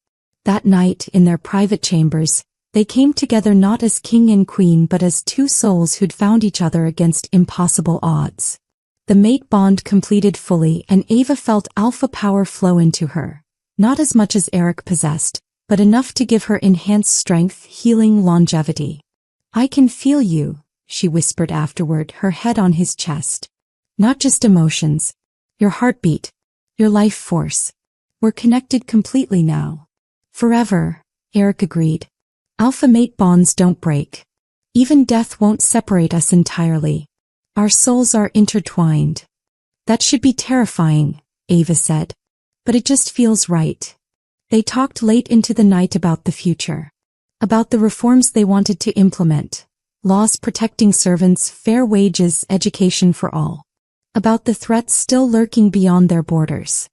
That night, in their private chambers, they came together not as king and queen but as two souls who'd found each other against impossible odds. The mate bond completed fully, and Ava felt alpha power flow into her. Not as much as Eric possessed, but enough to give her enhanced strength, healing, longevity. I can feel you, she whispered afterward, her head on his chest. Not just emotions. Your heartbeat. Your life force. We're connected completely now. Forever, Eric agreed. Alpha mate bonds don't break. Even death won't separate us entirely. Our souls are intertwined. That should be terrifying, Ava said. But it just feels right. They talked late into the night about the future. About the reforms they wanted to implement. Laws protecting servants, fair wages, education for all. About the threats still lurking beyond their borders.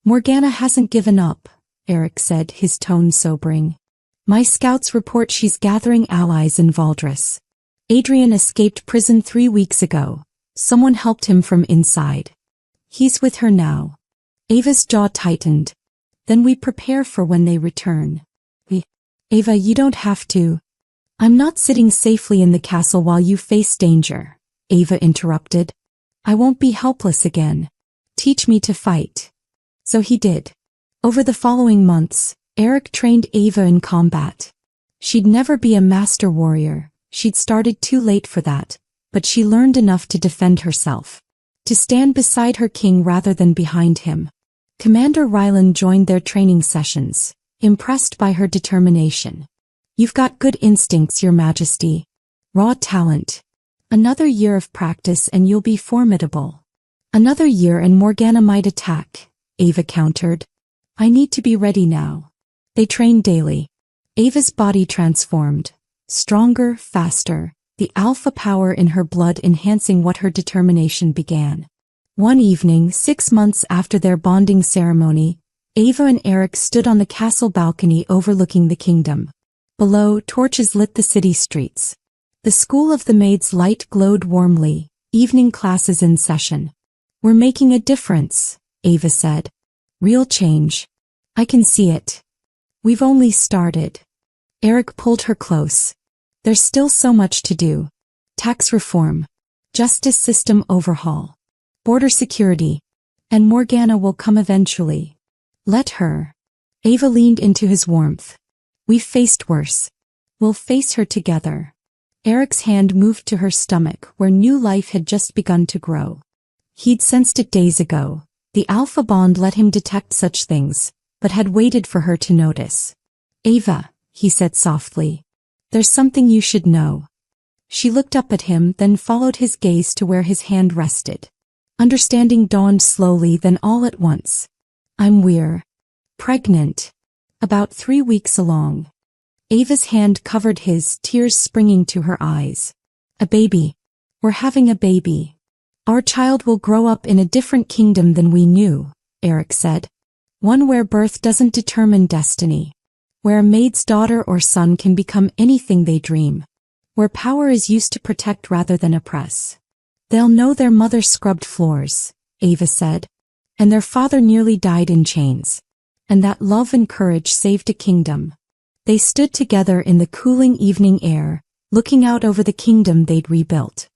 Morgana hasn't given up, Eric said, his tone sobering. My scouts report she's gathering allies in Valdres. Adrian escaped prison 3 weeks ago. Someone helped him from inside. He's with her now. Ava's jaw tightened. Then we prepare for when they return. Ava, you don't have to. I'm not sitting safely in the castle while you face danger, Ava interrupted. I won't be helpless again. Teach me to fight. So he did. Over the following months, Eric trained Ava in combat. She'd never be a master warrior. She'd started too late for that, but she learned enough to defend herself. To stand beside her king rather than behind him. Commander Rylan joined their training sessions, impressed by her determination. You've got good instincts, Your Majesty. Raw talent. Another year of practice and you'll be formidable. Another year and Morgana might attack, Ava countered. I need to be ready now. They trained daily. Ava's body transformed. Stronger, faster, the alpha power in her blood enhancing what her determination began. One evening, 6 months after their bonding ceremony, Ava and Eric stood on the castle balcony overlooking the kingdom. Below, torches lit the city streets. The school of the maids' light glowed warmly, evening classes in session. We're making a difference, Ava said. Real change. I can see it. We've only started. Eric pulled her close. There's still so much to do. Tax reform. Justice system overhaul. Border security. And Morgana will come eventually. Let her. Ava leaned into his warmth. We've faced worse. We'll face her together. Eric's hand moved to her stomach where new life had just begun to grow. He'd sensed it days ago. The alpha bond let him detect such things, but had waited for her to notice. Ava, he said softly. There's something you should know. She looked up at him, then followed his gaze to where his hand rested. Understanding dawned slowly, then all at once. We're pregnant. About 3 weeks along. Ava's hand covered his, tears springing to her eyes. A baby. We're having a baby. Our child will grow up in a different kingdom than we knew, Eric said. One where birth doesn't determine destiny. Where a maid's daughter or son can become anything they dream. Where power is used to protect rather than oppress. They'll know their mother scrubbed floors, Ava said. And their father nearly died in chains. And that love and courage saved a kingdom. They stood together in the cooling evening air, looking out over the kingdom they'd rebuilt.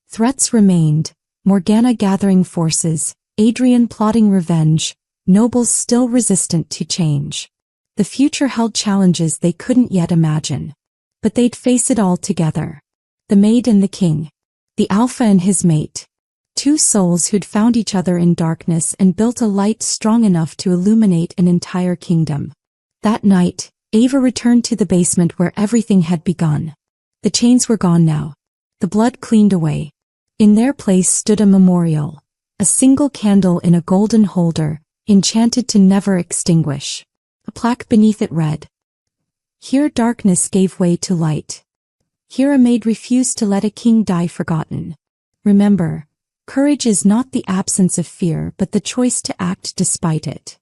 Threats remained, Morgana gathering forces, Adrian plotting revenge, nobles still resistant to change. The future held challenges they couldn't yet imagine. But they'd face it all together. The maid and the king. The alpha and his mate. Two souls who'd found each other in darkness and built a light strong enough to illuminate an entire kingdom. That night, Ava returned to the basement where everything had begun. The chains were gone now. The blood cleaned away. In their place stood a memorial. A single candle in a golden holder, enchanted to never extinguish. A plaque beneath it read, "Here darkness gave way to light. Here a maid refused to let a king die forgotten. Remember, courage is not the absence of fear but the choice to act despite it."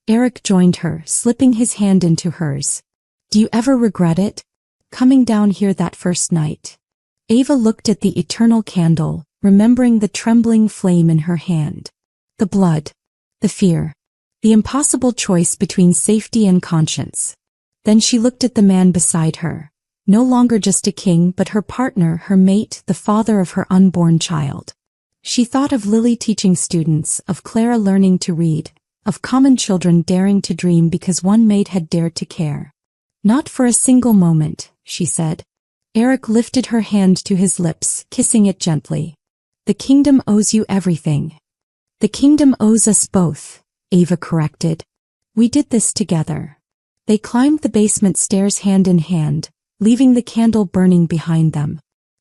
Eric joined her, slipping his hand into hers. "Do you ever regret it? Coming down here that first night?" Ava looked at the eternal candle, remembering the trembling flame in her hand. The blood. The fear. The impossible choice between safety and conscience. Then she looked at the man beside her. No longer just a king but her partner, her mate, the father of her unborn child. She thought of Lily teaching students, of Clara learning to read, of common children daring to dream because one maid had dared to care. "Not for a single moment," she said. Eric lifted her hand to his lips, kissing it gently. "The kingdom owes you everything." "The kingdom owes us both," Ava corrected. "We did this together." They climbed the basement stairs hand in hand, leaving the candle burning behind them.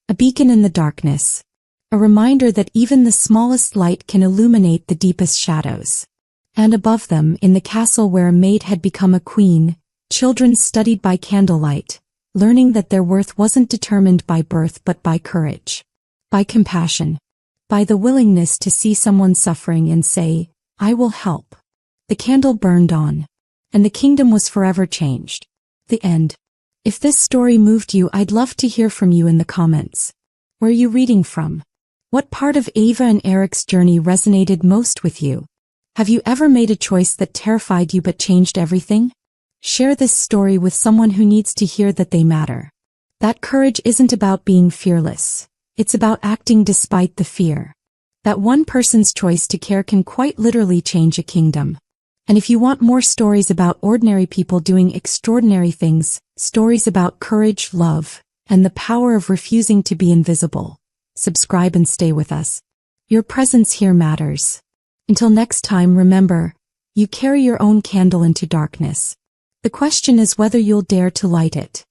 A beacon in the darkness. A reminder that even the smallest light can illuminate the deepest shadows. And above them, in the castle where a maid had become a queen, children studied by candlelight, learning that their worth wasn't determined by birth but by courage. By compassion. By the willingness to see someone suffering and say, "I will help." The candle burned on. And the kingdom was forever changed. The end. If this story moved you, I'd love to hear from you in the comments. Where are you reading from? What part of Ava and Eric's journey resonated most with you? Have you ever made a choice that terrified you but changed everything? Share this story with someone who needs to hear that they matter. That courage isn't about being fearless. It's about acting despite the fear. That one person's choice to care can quite literally change a kingdom. And if you want more stories about ordinary people doing extraordinary things, stories about courage, love, and the power of refusing to be invisible, subscribe and stay with us. Your presence here matters. Until next time, remember, you carry your own candle into darkness. The question is whether you'll dare to light it.